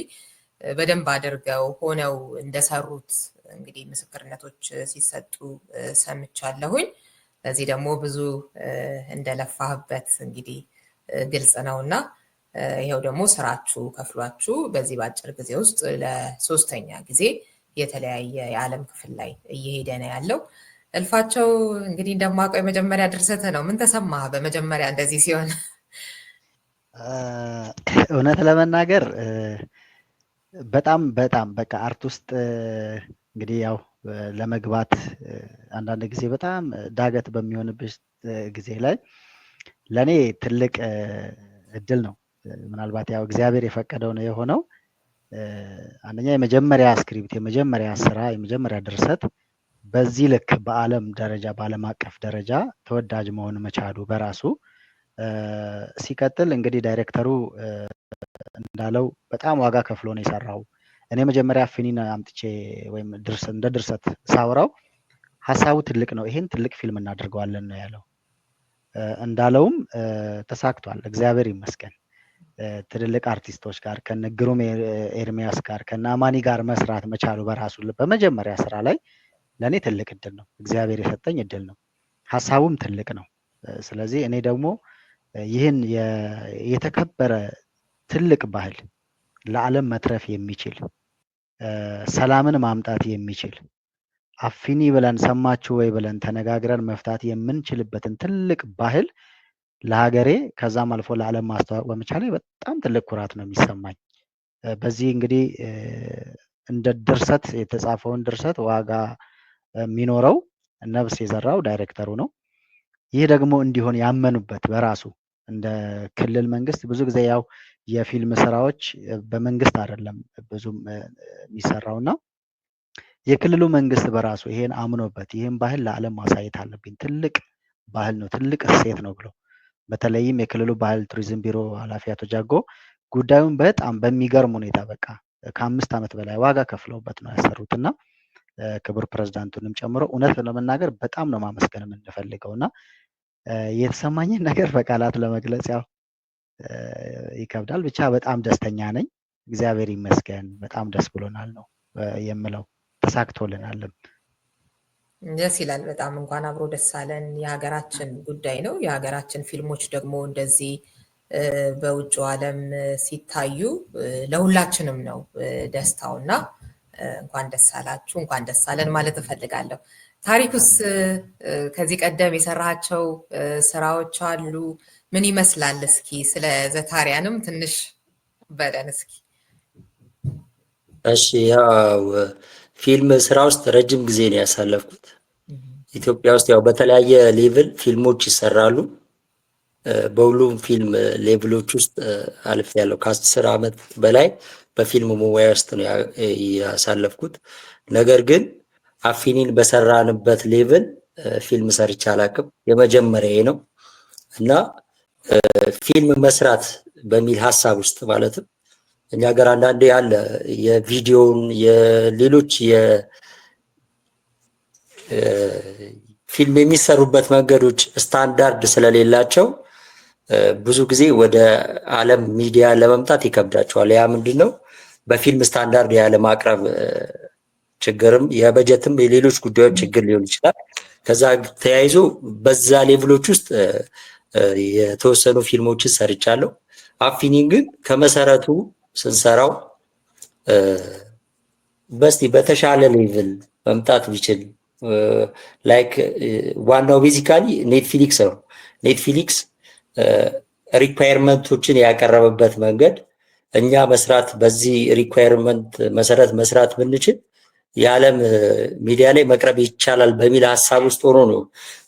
በደንብ አድርገው ሆነው እንደሰሩት እንግዲህ ምስክርነቶች ሲሰጡ ሰምቻለሁኝ። ለዚህ ደግሞ ብዙ እንደለፋህበት እንግዲህ ግልጽ ነውና ይሄው ደግሞ ስራችሁ ከፍሏችሁ በዚህ በአጭር ጊዜ ውስጥ ለ3ኛ ጊዜ የተለያየ የዓለም ክፍል ላይ እየሄደ ነው ያለው። እልፋቸው እንግዲህ እንደማውቀው የመጀመሪያ ድርሰት ነው። ምን ተሰማህ በመጀመሪያ እንደዚህ ሲሆን? እውነት ለመናገር በጣም በቃ አርት ውስጥ እንግዲህ ያው ለመግባት አንዳንድ ጊዜ በጣም ዳገት በሚሆንበት ጊዜ ላይ ለኔ ትልቅ እድል ነው። ምናልባት ያው እግዚአብሔር የፈቀደው ነው የሆነው። አንደኛ የመጀመሪያ ስክሪፕት፣ የመጀመሪያ ስራ፣ የመጀመሪያ ድርሰት በዚህ ልክ በዓለም ደረጃ በዓለም አቀፍ ደረጃ ተወዳጅ መሆን መቻሉ በራሱ ሲቀጥል እንግዲህ ዳይሬክተሩ እንዳለው በጣም ዋጋ ከፍሎ ነው የሰራው። እኔ መጀመሪያ አፊኒን አምጥቼ ወይም እንደ ድርሰት ሳወራው ሀሳቡ ትልቅ ነው፣ ይሄን ትልቅ ፊልም እናደርገዋለን ነው ያለው። እንዳለውም ተሳክቷል፣ እግዚአብሔር ይመስገን። ትልልቅ አርቲስቶች ጋር ከነ ግሩም ኤርሚያስ ጋር ከነ አማኒ ጋር መስራት መቻሉ በራሱ በመጀመሪያ ስራ ላይ ለእኔ ትልቅ እድል ነው፣ እግዚአብሔር የሰጠኝ እድል ነው። ሀሳቡም ትልቅ ነው። ስለዚህ እኔ ደግሞ ይህን የተከበረ ትልቅ ባህል ለዓለም መትረፍ የሚችል ሰላምን ማምጣት የሚችል አፊኒ ብለን ሰማችሁ ወይ ብለን ተነጋግረን መፍታት የምንችልበትን ትልቅ ባህል ለሀገሬ ከዛም አልፎ ለዓለም ማስተዋወቅ በመቻሌ በጣም ትልቅ ኩራት ነው የሚሰማኝ። በዚህ እንግዲህ እንደ ድርሰት የተጻፈውን ድርሰት ዋጋ የሚኖረው ነፍስ የዘራው ዳይሬክተሩ ነው። ይህ ደግሞ እንዲሆን ያመኑበት በራሱ እንደ ክልል መንግስት ብዙ ጊዜ ያው የፊልም ስራዎች በመንግስት አይደለም ብዙም የሚሰራውና የክልሉ መንግስት በራሱ ይሄን አምኖበት ይሄን ባህል ለዓለም ማሳየት አለብኝ፣ ትልቅ ባህል ነው፣ ትልቅ እሴት ነው ብሎ በተለይም የክልሉ ባህል ቱሪዝም ቢሮ ኃላፊ አቶ ጃጎ ጉዳዩን በጣም በሚገርም ሁኔታ በቃ ከ5 ዓመት በላይ ዋጋ ከፍለውበት ነው ያሰሩትና ክቡር ፕሬዝዳንቱንም ጨምሮ እውነት ለመናገር በጣም ነው ማመስገን የምንፈልገውና የተሰማኝን ነገር በቃላት ለመግለጽ ያው ይከብዳል። ብቻ በጣም ደስተኛ ነኝ። እግዚአብሔር ይመስገን። በጣም ደስ ብሎናል ነው የምለው። ተሳክቶልናልም። ደስ ይላል በጣም። እንኳን አብሮ ደስ አለን። የሀገራችን ጉዳይ ነው። የሀገራችን ፊልሞች ደግሞ እንደዚህ በውጭ ዓለም ሲታዩ ለሁላችንም ነው ደስታው እና እንኳን ደስ አላችሁ፣ እንኳን ደስ አለን ማለት እፈልጋለሁ። ታሪኩስ ከዚህ ቀደም የሰራቸው ስራዎች አሉ? ምን ይመስላል? እስኪ ስለ ዘታሪያንም ትንሽ በለን እስኪ። እሺ፣ ያው ፊልም ስራ ውስጥ ረጅም ጊዜ ነው ያሳለፍኩት። ኢትዮጵያ ውስጥ ያው በተለያየ ሌቭል ፊልሞች ይሰራሉ። በሁሉም ፊልም ሌቭሎች ውስጥ አልፍ ያለው ከ10 ዓመት በላይ በፊልም ሙያ ውስጥ ነው ያሳለፍኩት። ነገር ግን አፊኒን በሰራንበት ሌቭል ፊልም ሰርቼ አላውቅም። የመጀመሪያዬ ነው እና ፊልም መስራት በሚል ሀሳብ ውስጥ ማለትም እኛ ሀገር አንዳንዴ ያለ የቪዲዮን የሌሎች ፊልም የሚሰሩበት መንገዶች ስታንዳርድ ስለሌላቸው ብዙ ጊዜ ወደ ዓለም ሚዲያ ለመምጣት ይከብዳቸዋል። ያ ምንድነው በፊልም ስታንዳርድ ያለ ማቅረብ ችግርም የበጀትም የሌሎች ጉዳዮች ችግር ሊሆን ይችላል። ከዛ ተያይዞ በዛ ሌቭሎች ውስጥ የተወሰኑ ፊልሞችን ሰርቻለሁ። አፊኒን ግን ከመሰረቱ ስንሰራው በስቲ በተሻለ ሌቭል መምጣት ቢችል ላይክ ዋናው ቤዚካሊ ኔትፍሊክስ ነው። ኔትፍሊክስ ሪኳየርመንቶችን ያቀረበበት መንገድ እኛ መስራት በዚህ ሪኳየርመንት መሰረት መስራት ብንችል የዓለም ሚዲያ ላይ መቅረብ ይቻላል በሚል ሀሳብ ውስጥ ሆኖ ነው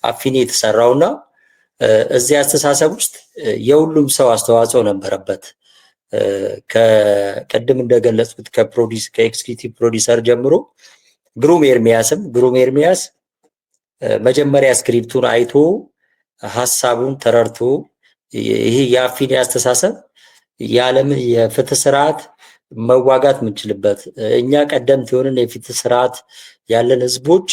አፊኒ የተሰራውና እዚህ አስተሳሰብ ውስጥ የሁሉም ሰው አስተዋጽኦ ነበረበት። ከቀድም እንደገለጽኩት ከኤክስኪዩቲቭ ፕሮዲሰር ጀምሮ ግሩም ኤርሚያስ መጀመሪያ ስክሪፕቱን አይቶ ሀሳቡን ተረድቶ ይሄ የአፊኒ አስተሳሰብ የዓለምን የፍትህ ስርዓት መዋጋት የምንችልበት እኛ ቀደምት የሆንን የፍትህ ስርዓት ያለን ህዝቦች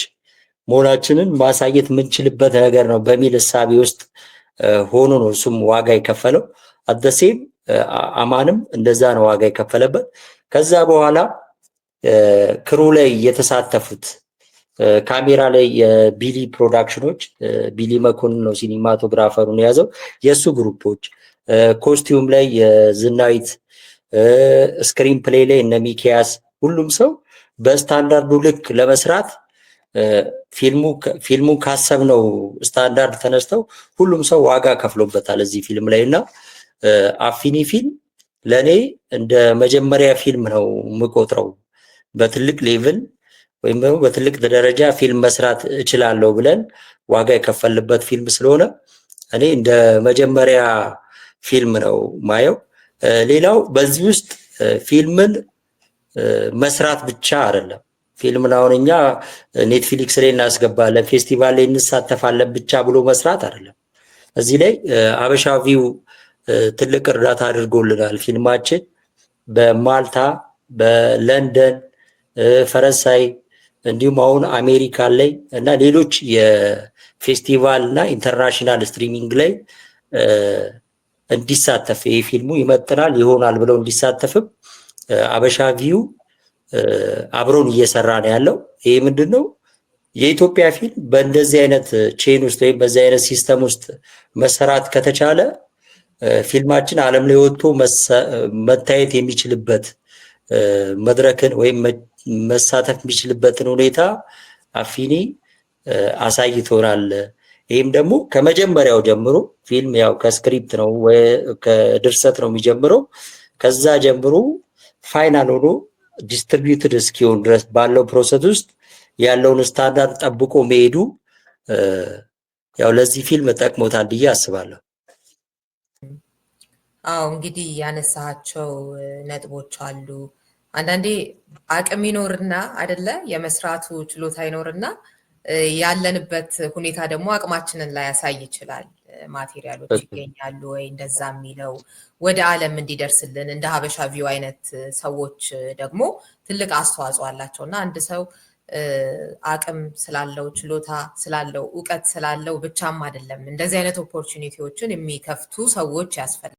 መሆናችንን ማሳየት የምንችልበት ነገር ነው በሚል እሳቤ ውስጥ ሆኖ ነው እሱም ዋጋ የከፈለው። አደሴም አማንም እንደዛ ነው ዋጋ የከፈለበት። ከዛ በኋላ ክሩ ላይ የተሳተፉት ካሜራ ላይ የቢሊ ፕሮዳክሽኖች ቢሊ መኮንን ነው ሲኒማቶግራፈሩን የያዘው፣ የእሱ ግሩፖች ኮስቲዩም ላይ የዝናዊት ስክሪን ፕሌይ ላይ እነ ሚኪያስ ሁሉም ሰው በስታንዳርዱ ልክ ለመስራት ፊልሙ ካሰብነው ስታንዳርድ ተነስተው ሁሉም ሰው ዋጋ ከፍሎበታል እዚህ ፊልም ላይ እና አፊኒ ፊልም ለኔ እንደ መጀመሪያ ፊልም ነው የምቆጥረው። በትልቅ ሌቭል ወይም ደግሞ በትልቅ ደረጃ ፊልም መስራት እችላለሁ ብለን ዋጋ የከፈልበት ፊልም ስለሆነ እኔ እንደ መጀመሪያ ፊልም ነው ማየው። ሌላው በዚህ ውስጥ ፊልምን መስራት ብቻ አይደለም። ፊልምን አሁን እኛ ኔትፍሊክስ ላይ እናስገባለን፣ ፌስቲቫል ላይ እንሳተፋለን ብቻ ብሎ መስራት አይደለም። እዚህ ላይ አበሻ ቪው ትልቅ እርዳታ አድርጎልናል። ፊልማችን በማልታ፣ በለንደን፣ ፈረንሳይ እንዲሁም አሁን አሜሪካ ላይ እና ሌሎች የፌስቲቫል እና ኢንተርናሽናል ስትሪሚንግ ላይ እንዲሳተፍ ይሄ ፊልሙ ይመጥናል ይሆናል ብለው እንዲሳተፍም አበሻ ቪው አብሮን እየሰራ ነው ያለው። ይሄ ምንድነው የኢትዮጵያ ፊልም በእንደዚህ አይነት ቼን ውስጥ ወይም በዚህ አይነት ሲስተም ውስጥ መሰራት ከተቻለ ፊልማችን ዓለም ላይ ወጥቶ መታየት የሚችልበት መድረክን ወይም መሳተፍ የሚችልበትን ሁኔታ አፊኒ አሳይቶናል። ይህም ደግሞ ከመጀመሪያው ጀምሮ ፊልም ያው ከስክሪፕት ነው ከድርሰት ነው የሚጀምረው። ከዛ ጀምሮ ፋይናል ሆኖ ዲስትሪቢዩትድ እስኪሆን ድረስ ባለው ፕሮሰስ ውስጥ ያለውን ስታንዳርድ ጠብቆ መሄዱ ያው ለዚህ ፊልም ጠቅሞታል ብዬ አስባለሁ። አዎ እንግዲህ ያነሳቸው ነጥቦች አሉ። አንዳንዴ አቅም ይኖርና አይደለ የመስራቱ ችሎታ ይኖርና ያለንበት ሁኔታ ደግሞ አቅማችንን ላይ ያሳይ ይችላል። ማቴሪያሎች ይገኛሉ ወይ እንደዛ የሚለው ወደ ዓለም እንዲደርስልን እንደ ሀበሻ ቪው አይነት ሰዎች ደግሞ ትልቅ አስተዋጽኦ አላቸው እና አንድ ሰው አቅም ስላለው ችሎታ ስላለው እውቀት ስላለው ብቻም አይደለም እንደዚህ አይነት ኦፖርቹኒቲዎችን የሚከፍቱ ሰዎች ያስፈልጋሉ፣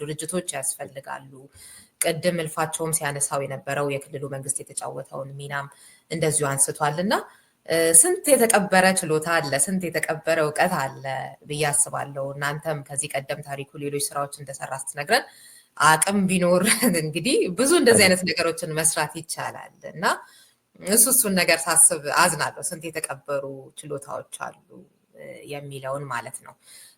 ድርጅቶች ያስፈልጋሉ። ቅድም እልፋቸውም ሲያነሳው የነበረው የክልሉ መንግስት የተጫወተውን ሚናም እንደዚሁ አንስቷል እና ስንት የተቀበረ ችሎታ አለ፣ ስንት የተቀበረ እውቀት አለ ብዬ አስባለሁ። እናንተም ከዚህ ቀደም ታሪኩ ሌሎች ስራዎች እንደሰራ ስትነግረን አቅም ቢኖር እንግዲህ ብዙ እንደዚህ አይነት ነገሮችን መስራት ይቻላል እና እሱን ነገር ሳስብ አዝናለሁ። ስንት የተቀበሩ ችሎታዎች አሉ የሚለውን ማለት ነው።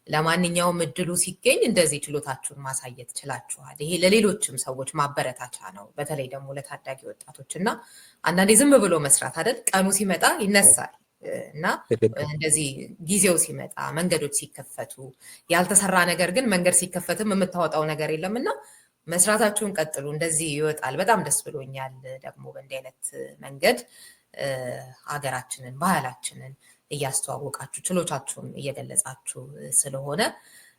ለማንኛውም እድሉ ሲገኝ እንደዚህ ችሎታችሁን ማሳየት ችላችኋል። ይሄ ለሌሎችም ሰዎች ማበረታቻ ነው፣ በተለይ ደግሞ ለታዳጊ ወጣቶች እና አንዳንዴ ዝም ብሎ መስራት አይደል ቀኑ ሲመጣ ይነሳል እና እንደዚህ ጊዜው ሲመጣ መንገዶች ሲከፈቱ ያልተሰራ ነገር ግን መንገድ ሲከፈትም የምታወጣው ነገር የለም እና መስራታችሁን ቀጥሉ። እንደዚህ ይወጣል። በጣም ደስ ብሎኛል ደግሞ በእንዲህ አይነት መንገድ ሀገራችንን ባህላችንን እያስተዋወቃችሁ ችሎታችሁን እየገለጻችሁ ስለሆነ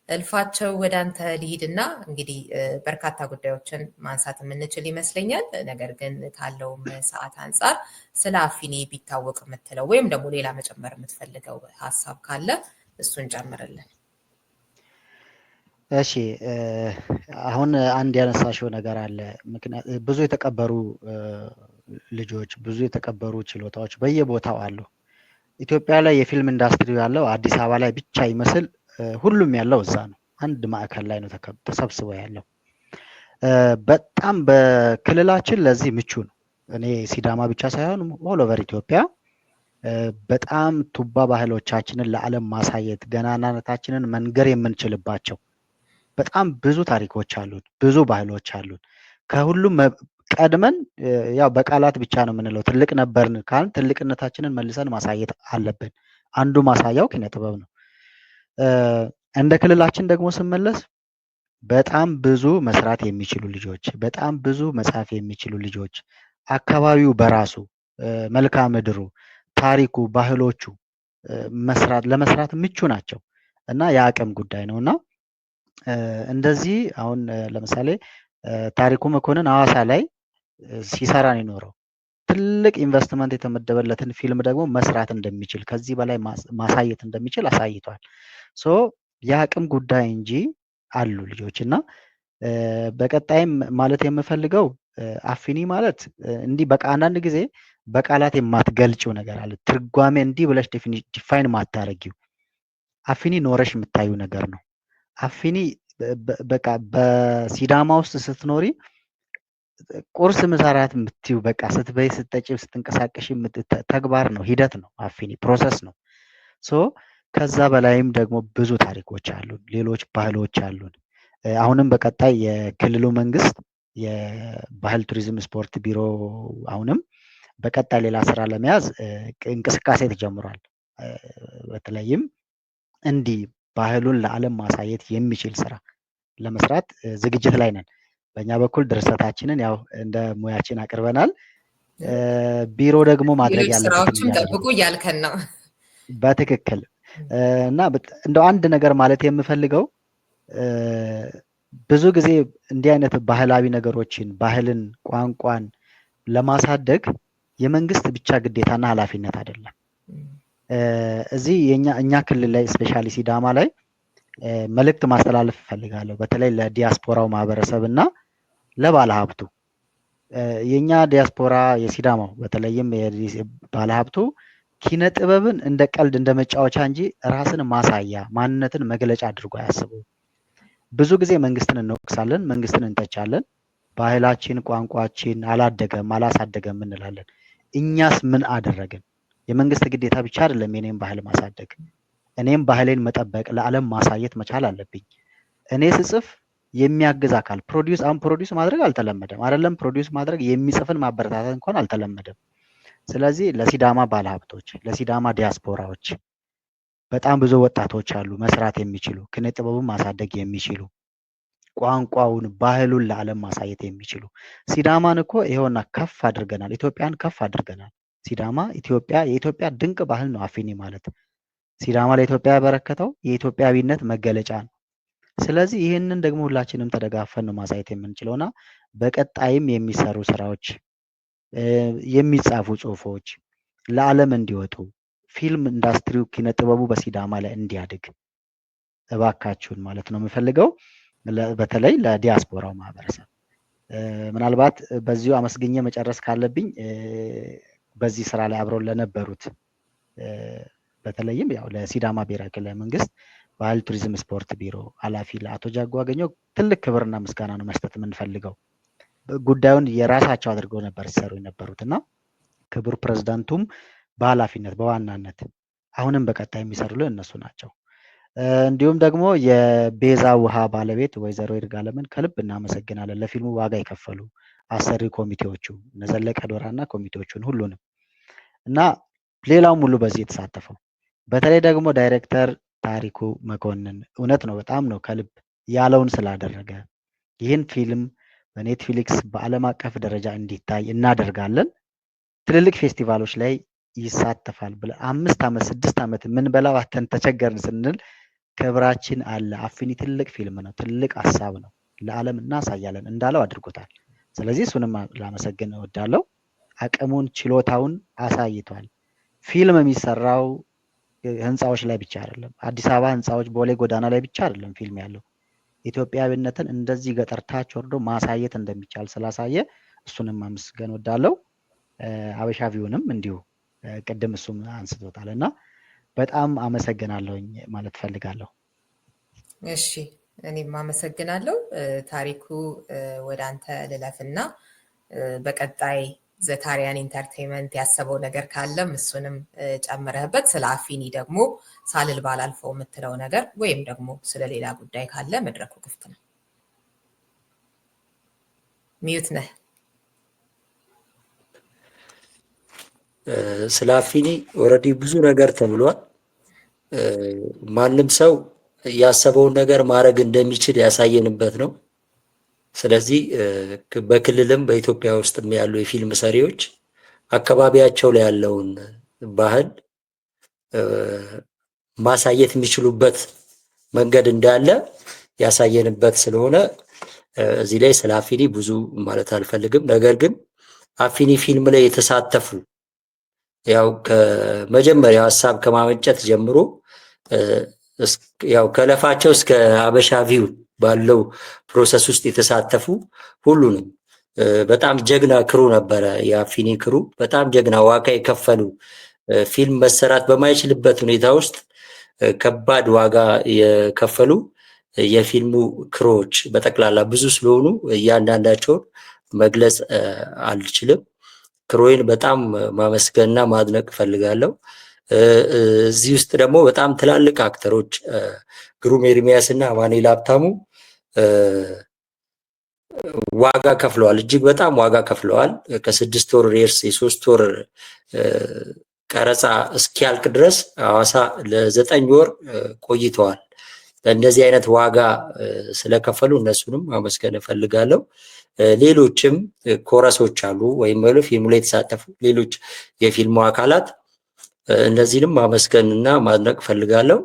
እልፋቸው ወደ አንተ ሊሂድና እንግዲህ በርካታ ጉዳዮችን ማንሳት የምንችል ይመስለኛል። ነገር ግን ካለውም ሰዓት አንጻር ስለ አፊኒ ቢታወቅ የምትለው ወይም ደግሞ ሌላ መጨመር የምትፈልገው ሀሳብ ካለ እሱን ጨምርልን። እሺ አሁን አንድ ያነሳሽው ነገር አለ። ምክንያቱም ብዙ የተቀበሩ ልጆች ብዙ የተቀበሩ ችሎታዎች በየቦታው አሉ። ኢትዮጵያ ላይ የፊልም ኢንዱስትሪ ያለው አዲስ አበባ ላይ ብቻ ይመስል ሁሉም ያለው እዛ ነው። አንድ ማዕከል ላይ ነው ተሰብስቦ ያለው። በጣም በክልላችን ለዚህ ምቹ ነው። እኔ ሲዳማ ብቻ ሳይሆን ኦል ኦቨር ኢትዮጵያ በጣም ቱባ ባህሎቻችንን ለዓለም ማሳየት ገናናነታችንን መንገር የምንችልባቸው በጣም ብዙ ታሪኮች አሉን፣ ብዙ ባህሎች አሉን። ከሁሉም ቀድመን ያው በቃላት ብቻ ነው የምንለው ትልቅ ነበርን ካልን ትልቅነታችንን መልሰን ማሳየት አለብን። አንዱ ማሳያው ኪነ ጥበብ ነው። እንደ ክልላችን ደግሞ ስመለስ በጣም ብዙ መስራት የሚችሉ ልጆች፣ በጣም ብዙ መጻፍ የሚችሉ ልጆች፣ አካባቢው በራሱ መልክዓ ምድሩ፣ ታሪኩ፣ ባህሎቹ ለመስራት ምቹ ናቸው እና የአቅም ጉዳይ ነው እና እንደዚህ አሁን ለምሳሌ ታሪኩ መኮንን ሐዋሳ ላይ ሲሰራ ነው የኖረው። ትልቅ ኢንቨስትመንት የተመደበለትን ፊልም ደግሞ መስራት እንደሚችል ከዚህ በላይ ማሳየት እንደሚችል አሳይቷል። ሶ የአቅም ጉዳይ እንጂ አሉ ልጆች እና በቀጣይም ማለት የምፈልገው አፊኒ ማለት እንዲህ በቃ አንዳንድ ጊዜ በቃላት የማትገልጪው ነገር አለ። ትርጓሜ እንዲህ ብለሽ ዲፋይን ማታረጊው አፊኒ ኖረሽ የምታዩ ነገር ነው። አፊኒ በቃ በሲዳማ ውስጥ ስትኖሪ ቁርስ ምሰራት የምትዩ በቃ ስትበይ ስትጠጪ ስትንቀሳቀሽ ተግባር ነው፣ ሂደት ነው። አፊኒ ፕሮሰስ ነው። ሶ ከዛ በላይም ደግሞ ብዙ ታሪኮች አሉን፣ ሌሎች ባህሎች አሉን። አሁንም በቀጣይ የክልሉ መንግስት የባህል ቱሪዝም ስፖርት ቢሮ አሁንም በቀጣይ ሌላ ስራ ለመያዝ እንቅስቃሴ ተጀምሯል። በተለይም እንዲህ ባህሉን ለዓለም ማሳየት የሚችል ስራ ለመስራት ዝግጅት ላይ ነን። በእኛ በኩል ድርሰታችንን ያው እንደ ሙያችን አቅርበናል። ቢሮ ደግሞ ማድረግ ያለበት ስራዎችን ጠብቁ እያልከን ነው። በትክክል እና እንደው አንድ ነገር ማለት የምፈልገው ብዙ ጊዜ እንዲህ አይነት ባህላዊ ነገሮችን ባህልን፣ ቋንቋን ለማሳደግ የመንግስት ብቻ ግዴታና ኃላፊነት አይደለም። እዚህ እኛ ክልል ላይ ስፔሻሊ ሲዳማ ላይ መልእክት ማስተላለፍ እፈልጋለሁ። በተለይ ለዲያስፖራው ማህበረሰብ እና ለባለሀብቱ የኛ ዲያስፖራ የሲዳማው በተለይም ባለሀብቱ ኪነ ጥበብን እንደ ቀልድ እንደ መጫወቻ እንጂ ራስን ማሳያ ማንነትን መግለጫ አድርጎ አያስበው። ብዙ ጊዜ መንግስትን እንወቅሳለን፣ መንግስትን እንተቻለን። ባህላችን ቋንቋችን አላደገም አላሳደገም እንላለን። እኛስ ምን አደረግን? የመንግስት ግዴታ ብቻ አይደለም የኔም ባህል ማሳደግ፣ እኔም ባህሌን መጠበቅ ለዓለም ማሳየት መቻል አለብኝ። እኔ ስጽፍ የሚያግዝ አካል ፕሮዲውስ ማድረግ አልተለመደም። አይደለም ፕሮዲውስ ማድረግ የሚጽፍን ማበረታታት እንኳን አልተለመደም። ስለዚህ ለሲዳማ ባለሀብቶች፣ ለሲዳማ ዲያስፖራዎች በጣም ብዙ ወጣቶች አሉ መስራት የሚችሉ ኪነ ጥበቡን ማሳደግ የሚችሉ ቋንቋውን ባህሉን ለዓለም ማሳየት የሚችሉ። ሲዳማን እኮ ይኸውና ከፍ አድርገናል። ኢትዮጵያን ከፍ አድርገናል። ሲዳማ የኢትዮጵያ ድንቅ ባህል ነው። አፊኒ ማለት ሲዳማ ለኢትዮጵያ ያበረከተው የኢትዮጵያዊነት መገለጫ ነው። ስለዚህ ይህንን ደግሞ ሁላችንም ተደጋፈን ነው ማሳየት የምንችለውና በቀጣይም የሚሰሩ ስራዎች፣ የሚጻፉ ጽሁፎች ለዓለም እንዲወጡ ፊልም ኢንዱስትሪው ኪነ ጥበቡ በሲዳማ ላይ እንዲያድግ እባካችሁን ማለት ነው የምፈልገው። በተለይ ለዲያስፖራው ማህበረሰብ ምናልባት በዚሁ አመስግኜ መጨረስ ካለብኝ በዚህ ስራ ላይ አብረው ለነበሩት በተለይም ያው ለሲዳማ ብሔራዊ ክልላዊ መንግስት ባህል ቱሪዝም ስፖርት ቢሮ ኃላፊ ለአቶ ጃጎ አገኘው ትልቅ ክብርና ምስጋና ነው መስጠት የምንፈልገው። ጉዳዩን የራሳቸው አድርገው ነበር ሲሰሩ የነበሩት እና ክቡር ፕሬዝዳንቱም በኃላፊነት በዋናነት አሁንም በቀጣይ የሚሰሩልን እነሱ ናቸው። እንዲሁም ደግሞ የቤዛ ውሃ ባለቤት ወይዘሮ ይርጋለምን ከልብ እናመሰግናለን። ለፊልሙ ዋጋ የከፈሉ አሰሪ ኮሚቴዎቹ እነዘለቀ ዶራና ኮሚቴዎቹን ሁሉንም እና ሌላውም ሁሉ በዚህ የተሳተፈው በተለይ ደግሞ ዳይሬክተር ታሪኩ መኮንን እውነት ነው በጣም ነው ከልብ ያለውን ስላደረገ ይህን ፊልም በኔትፍሊክስ በዓለም አቀፍ ደረጃ እንዲታይ እናደርጋለን። ትልልቅ ፌስቲቫሎች ላይ ይሳተፋል ብለን 5 ዓመት 6 ዓመት ምን በላው አተን ተቸገርን ስንል ክብራችን አለ። አፊኒ ትልቅ ፊልም ነው፣ ትልቅ ሀሳብ ነው፣ ለዓለም እናሳያለን እንዳለው አድርጎታል። ስለዚህ እሱንም ላመሰግን እወዳለሁ። አቅሙን ችሎታውን አሳይቷል። ፊልም የሚሰራው ህንፃዎች ላይ ብቻ አይደለም፣ አዲስ አበባ ህንፃዎች ቦሌ ጎዳና ላይ ብቻ አይደለም ፊልም ያለው። ኢትዮጵያዊነትን እንደዚህ ገጠር ታች ወርዶ ማሳየት እንደሚቻል ስላሳየ እሱንም ማመስገን እወዳለሁ። አበሻ ቪውንም እንዲሁ ቅድም እሱም አንስቶታል እና በጣም አመሰግናለሁኝ ማለት ፈልጋለሁ። እሺ እኔም አመሰግናለሁ። ታሪኩ ወደ አንተ ልለፍና በቀጣይ ዘታሪያን ኢንተርቴይንመንት ያሰበው ነገር ካለም እሱንም ጨምረህበት ስለ አፊኒ ደግሞ ሳልል ባላልፈው የምትለው ነገር ወይም ደግሞ ስለሌላ ጉዳይ ካለ መድረኩ ክፍት ነው። ሚዩት ነህ። ስለ አፊኒ ኦልሬዲ ብዙ ነገር ተብሏል። ማንም ሰው ያሰበውን ነገር ማድረግ እንደሚችል ያሳየንበት ነው። ስለዚህ በክልልም በኢትዮጵያ ውስጥም ያሉ የፊልም ሰሪዎች አካባቢያቸው ላይ ያለውን ባህል ማሳየት የሚችሉበት መንገድ እንዳለ ያሳየንበት ስለሆነ እዚህ ላይ ስለ አፊኒ ብዙ ማለት አልፈልግም። ነገር ግን አፊኒ ፊልም ላይ የተሳተፉ ያው ከመጀመሪያው ሀሳብ ከማመንጨት ጀምሮ ያው ከለፋቸው እስከ አበሻ ቪው ባለው ፕሮሰስ ውስጥ የተሳተፉ ሁሉንም በጣም ጀግና ክሩ ነበረ። የአፊኒ ክሩ በጣም ጀግና ዋጋ የከፈሉ ፊልም መሰራት በማይችልበት ሁኔታ ውስጥ ከባድ ዋጋ የከፈሉ የፊልሙ ክሮች በጠቅላላ ብዙ ስለሆኑ እያንዳንዳቸውን መግለጽ አልችልም። ክሮይን በጣም ማመስገንና ማድነቅ ፈልጋለሁ። እዚህ ውስጥ ደግሞ በጣም ትላልቅ አክተሮች ግሩም ኤርሚያስ እና አማኑኤል ሀብታሙ ዋጋ ከፍለዋል። እጅግ በጣም ዋጋ ከፍለዋል። ከ6 ወር ሬርስ የ3 ወር ቀረጻ እስኪያልቅ ድረስ ሐዋሳ ለ9 ወር ቆይተዋል። በእንደዚህ አይነት ዋጋ ስለከፈሉ እነሱንም ማመስገን እፈልጋለሁ። ሌሎችም ኮረሶች አሉ ወይም ፊልሙ ላይ የተሳተፉ ሌሎች የፊልሙ አካላት እነዚህንም ማመስገንና ማድነቅ ፈልጋለሁ።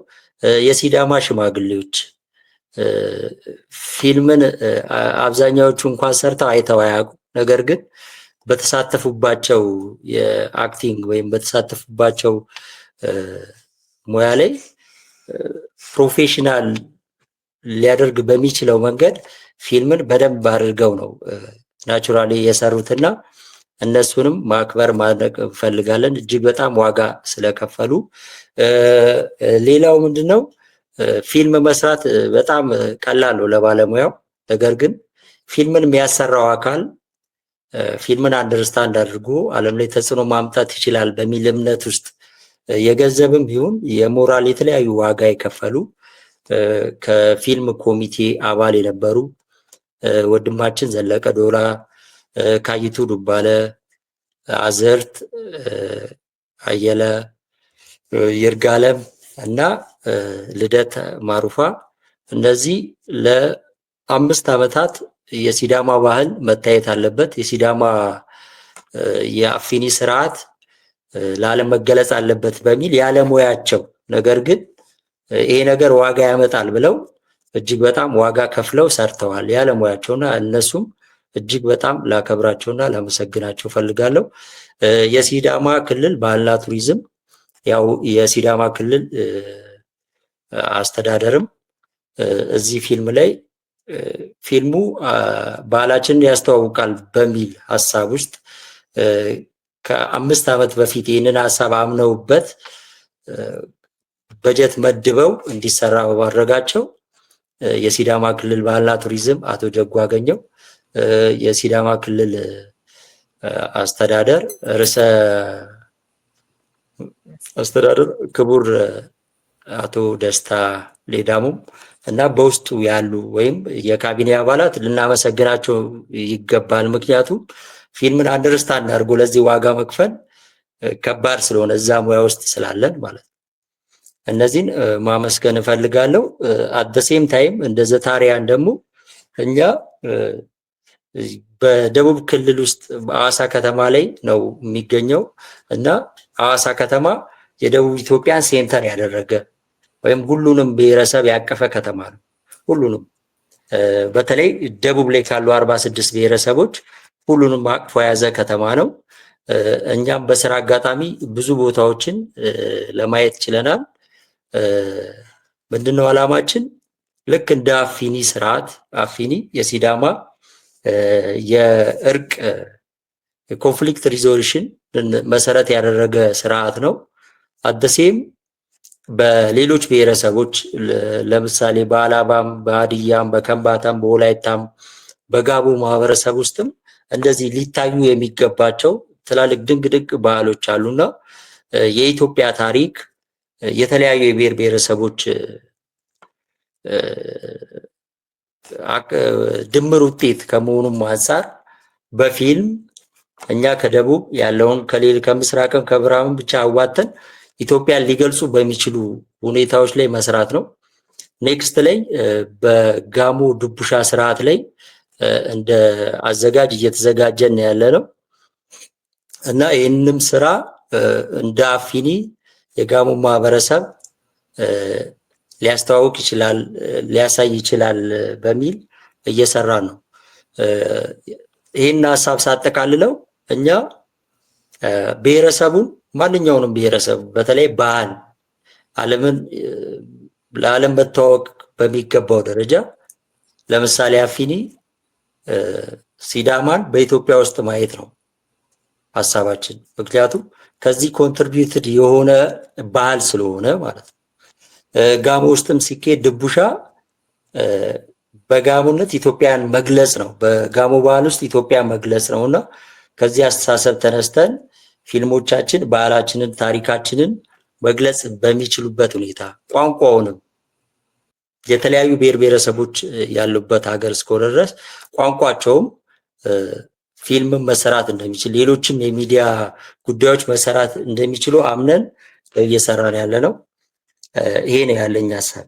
የሲዳማ ሽማግሌዎች ፊልምን አብዛኛዎቹ እንኳን ሰርተው አይተው አያውቁም። ነገር ግን በተሳተፉባቸው የአክቲንግ ወይም በተሳተፉባቸው ሙያ ላይ ፕሮፌሽናል ሊያደርግ በሚችለው መንገድ ፊልምን በደንብ አድርገው ነው ናቹራሊ የሰሩትና እነሱንም ማክበር ማድነቅ እንፈልጋለን እጅግ በጣም ዋጋ ስለከፈሉ። ሌላው ምንድነው ፊልም መስራት በጣም ቀላል ነው ለባለሙያው። ነገር ግን ፊልምን የሚያሰራው አካል ፊልምን አንደርስታንድ አድርጎ ዓለም ላይ ተጽዕኖ ማምጣት ይችላል በሚል እምነት ውስጥ የገንዘብም ቢሆን የሞራል የተለያዩ ዋጋ የከፈሉ ከፊልም ኮሚቴ አባል የነበሩ ወንድማችን ዘለቀ ዶላ፣ ካይቱ ዱባለ፣ አዘርት አየለ፣ ይርጋለም እና ልደት ማሩፋ እነዚህ ለ5 ዓመታት የሲዳማ ባህል መታየት አለበት፣ የሲዳማ የአፊኒ ስርዓት ለዓለም መገለጽ አለበት በሚል ያለሙያቸው ነገር ግን ይሄ ነገር ዋጋ ያመጣል ብለው እጅግ በጣም ዋጋ ከፍለው ሰርተዋል ያለሙያቸውና እነሱም እጅግ በጣም ላከብራቸውና ላመሰግናቸው ፈልጋለሁ። የሲዳማ ክልል ባህልና ቱሪዝም ያው የሲዳማ ክልል አስተዳደርም እዚህ ፊልም ላይ ፊልሙ ባህላችንን ያስተዋውቃል በሚል ሀሳብ ውስጥ ከ5 ዓመት በፊት ይህንን ሀሳብ አምነውበት በጀት መድበው እንዲሰራ በማድረጋቸው የሲዳማ ክልል ባህልና ቱሪዝም አቶ ጀጎ አገኘው፣ የሲዳማ ክልል አስተዳደር ርዕሰ አስተዳደር ክቡር አቶ ደስታ ሌዳሙም እና በውስጡ ያሉ ወይም የካቢኔ አባላት ልናመሰግናቸው ይገባል። ምክንያቱም ፊልምን አንደርስታንድ አድርጎ ለዚህ ዋጋ መክፈል ከባድ ስለሆነ እዛ ሙያ ውስጥ ስላለን ማለት ነው። እነዚህን ማመስገን እፈልጋለሁ። አት ሴም ታይም እንደ ዘታሪያን ደግሞ እኛ በደቡብ ክልል ውስጥ በሐዋሳ ከተማ ላይ ነው የሚገኘው እና ሐዋሳ ከተማ የደቡብ ኢትዮጵያን ሴንተር ያደረገ ወይም ሁሉንም ብሔረሰብ ያቀፈ ከተማ ነው። ሁሉንም በተለይ ደቡብ ላይ ካሉ 46 ብሔረሰቦች ሁሉንም አቅፎ የያዘ ከተማ ነው። እኛም በስራ አጋጣሚ ብዙ ቦታዎችን ለማየት ችለናል። ምንድነው ዓላማችን? ልክ እንደ አፊኒ ስርዓት አፊኒ የሲዳማ የእርቅ የኮንፍሊክት ሪዞሉሽን መሰረት ያደረገ ስርዓት ነው። አደሴም በሌሎች ብሔረሰቦች ለምሳሌ በአላባም፣ በሀዲያም፣ በከምባታም፣ በወላይታም በጋቦ ማህበረሰብ ውስጥም እንደዚህ ሊታዩ የሚገባቸው ትላልቅ ድንቅ ባህሎች አሉና የኢትዮጵያ ታሪክ የተለያዩ የብሔር ብሔረሰቦች ድምር ውጤት ከመሆኑም አንፃር በፊልም እኛ ከደቡብ ያለውን ከምስራቅም ከምዕራብም ብቻ አዋተን ኢትዮጵያን ሊገልጹ በሚችሉ ሁኔታዎች ላይ መስራት ነው። ኔክስት ላይ በጋሞ ዱቡሻ ስርዓት ላይ እንደ አዘጋጅ እየተዘጋጀን ያለ ነው እና ይህንንም ስራ እንደ አፊኒ የጋሞ ማህበረሰብ ሊያስተዋውቅ ይችላል፣ ሊያሳይ ይችላል በሚል እየሰራ ነው። ይህን ሀሳብ ሳጠቃልለው እኛ ብሔረሰቡን ማንኛውንም ብሔረሰብ በተለይ ባህል ለዓለም መተዋወቅ በሚገባው ደረጃ ለምሳሌ አፊኒ ሲዳማን በኢትዮጵያ ውስጥ ማየት ነው ሀሳባችን። ምክንያቱም ከዚህ ኮንትሪቢዩትድ የሆነ ባህል ስለሆነ ማለት ነው። ጋሞ ውስጥም ሲኬድ ድቡሻ በጋሞነት ኢትዮጵያን መግለጽ ነው፣ በጋሞ ባህል ውስጥ ኢትዮጵያን መግለጽ ነውና ከዚህ አስተሳሰብ ተነስተን ፊልሞቻችን ባህላችንን ታሪካችንን መግለጽ በሚችሉበት ሁኔታ ቋንቋውንም የተለያዩ ብሔር ብሔረሰቦች ያሉበት ሀገር እስከሆነ ድረስ ቋንቋቸውም ፊልምን መሰራት እንደሚችል ሌሎችም የሚዲያ ጉዳዮች መሰራት እንደሚችሉ አምነን እየሰራን ያለ ነው። ይሄ ነው ያለኝ ሀሳብ።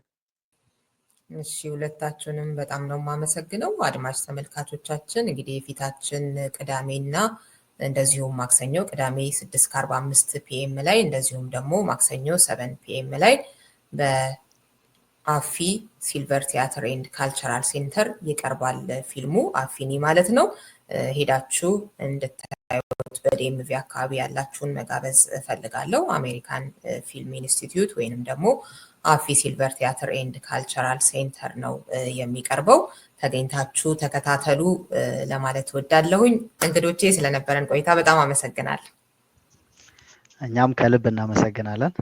እሺ ሁለታችሁንም በጣም ነው የማመሰግነው። አድማጭ ተመልካቾቻችን እንግዲህ የፊታችን ቅዳሜና እንደዚሁም ማክሰኞ ቅዳሜ 6:45 ፒኤም ላይ እንደዚሁም ደግሞ ማክሰኞ 7 ፒኤም ላይ በአፊ ሲልቨር ቲያትር ኤንድ ካልቸራል ሴንተር ይቀርባል ፊልሙ አፊኒ ማለት ነው። ሄዳችሁ እንድታዩት በዲኤምቪ አካባቢ ያላችሁን መጋበዝ እፈልጋለሁ። አሜሪካን ፊልም ኢንስቲትዩት ወይንም ደግሞ አፊ ሲልቨር ቲያትር ኤንድ ካልቸራል ሴንተር ነው የሚቀርበው። ተገኝታችሁ ተከታተሉ ለማለት ወዳለሁኝ። እንግዶቼ ስለነበረን ቆይታ በጣም አመሰግናለሁ። እኛም ከልብ እናመሰግናለን።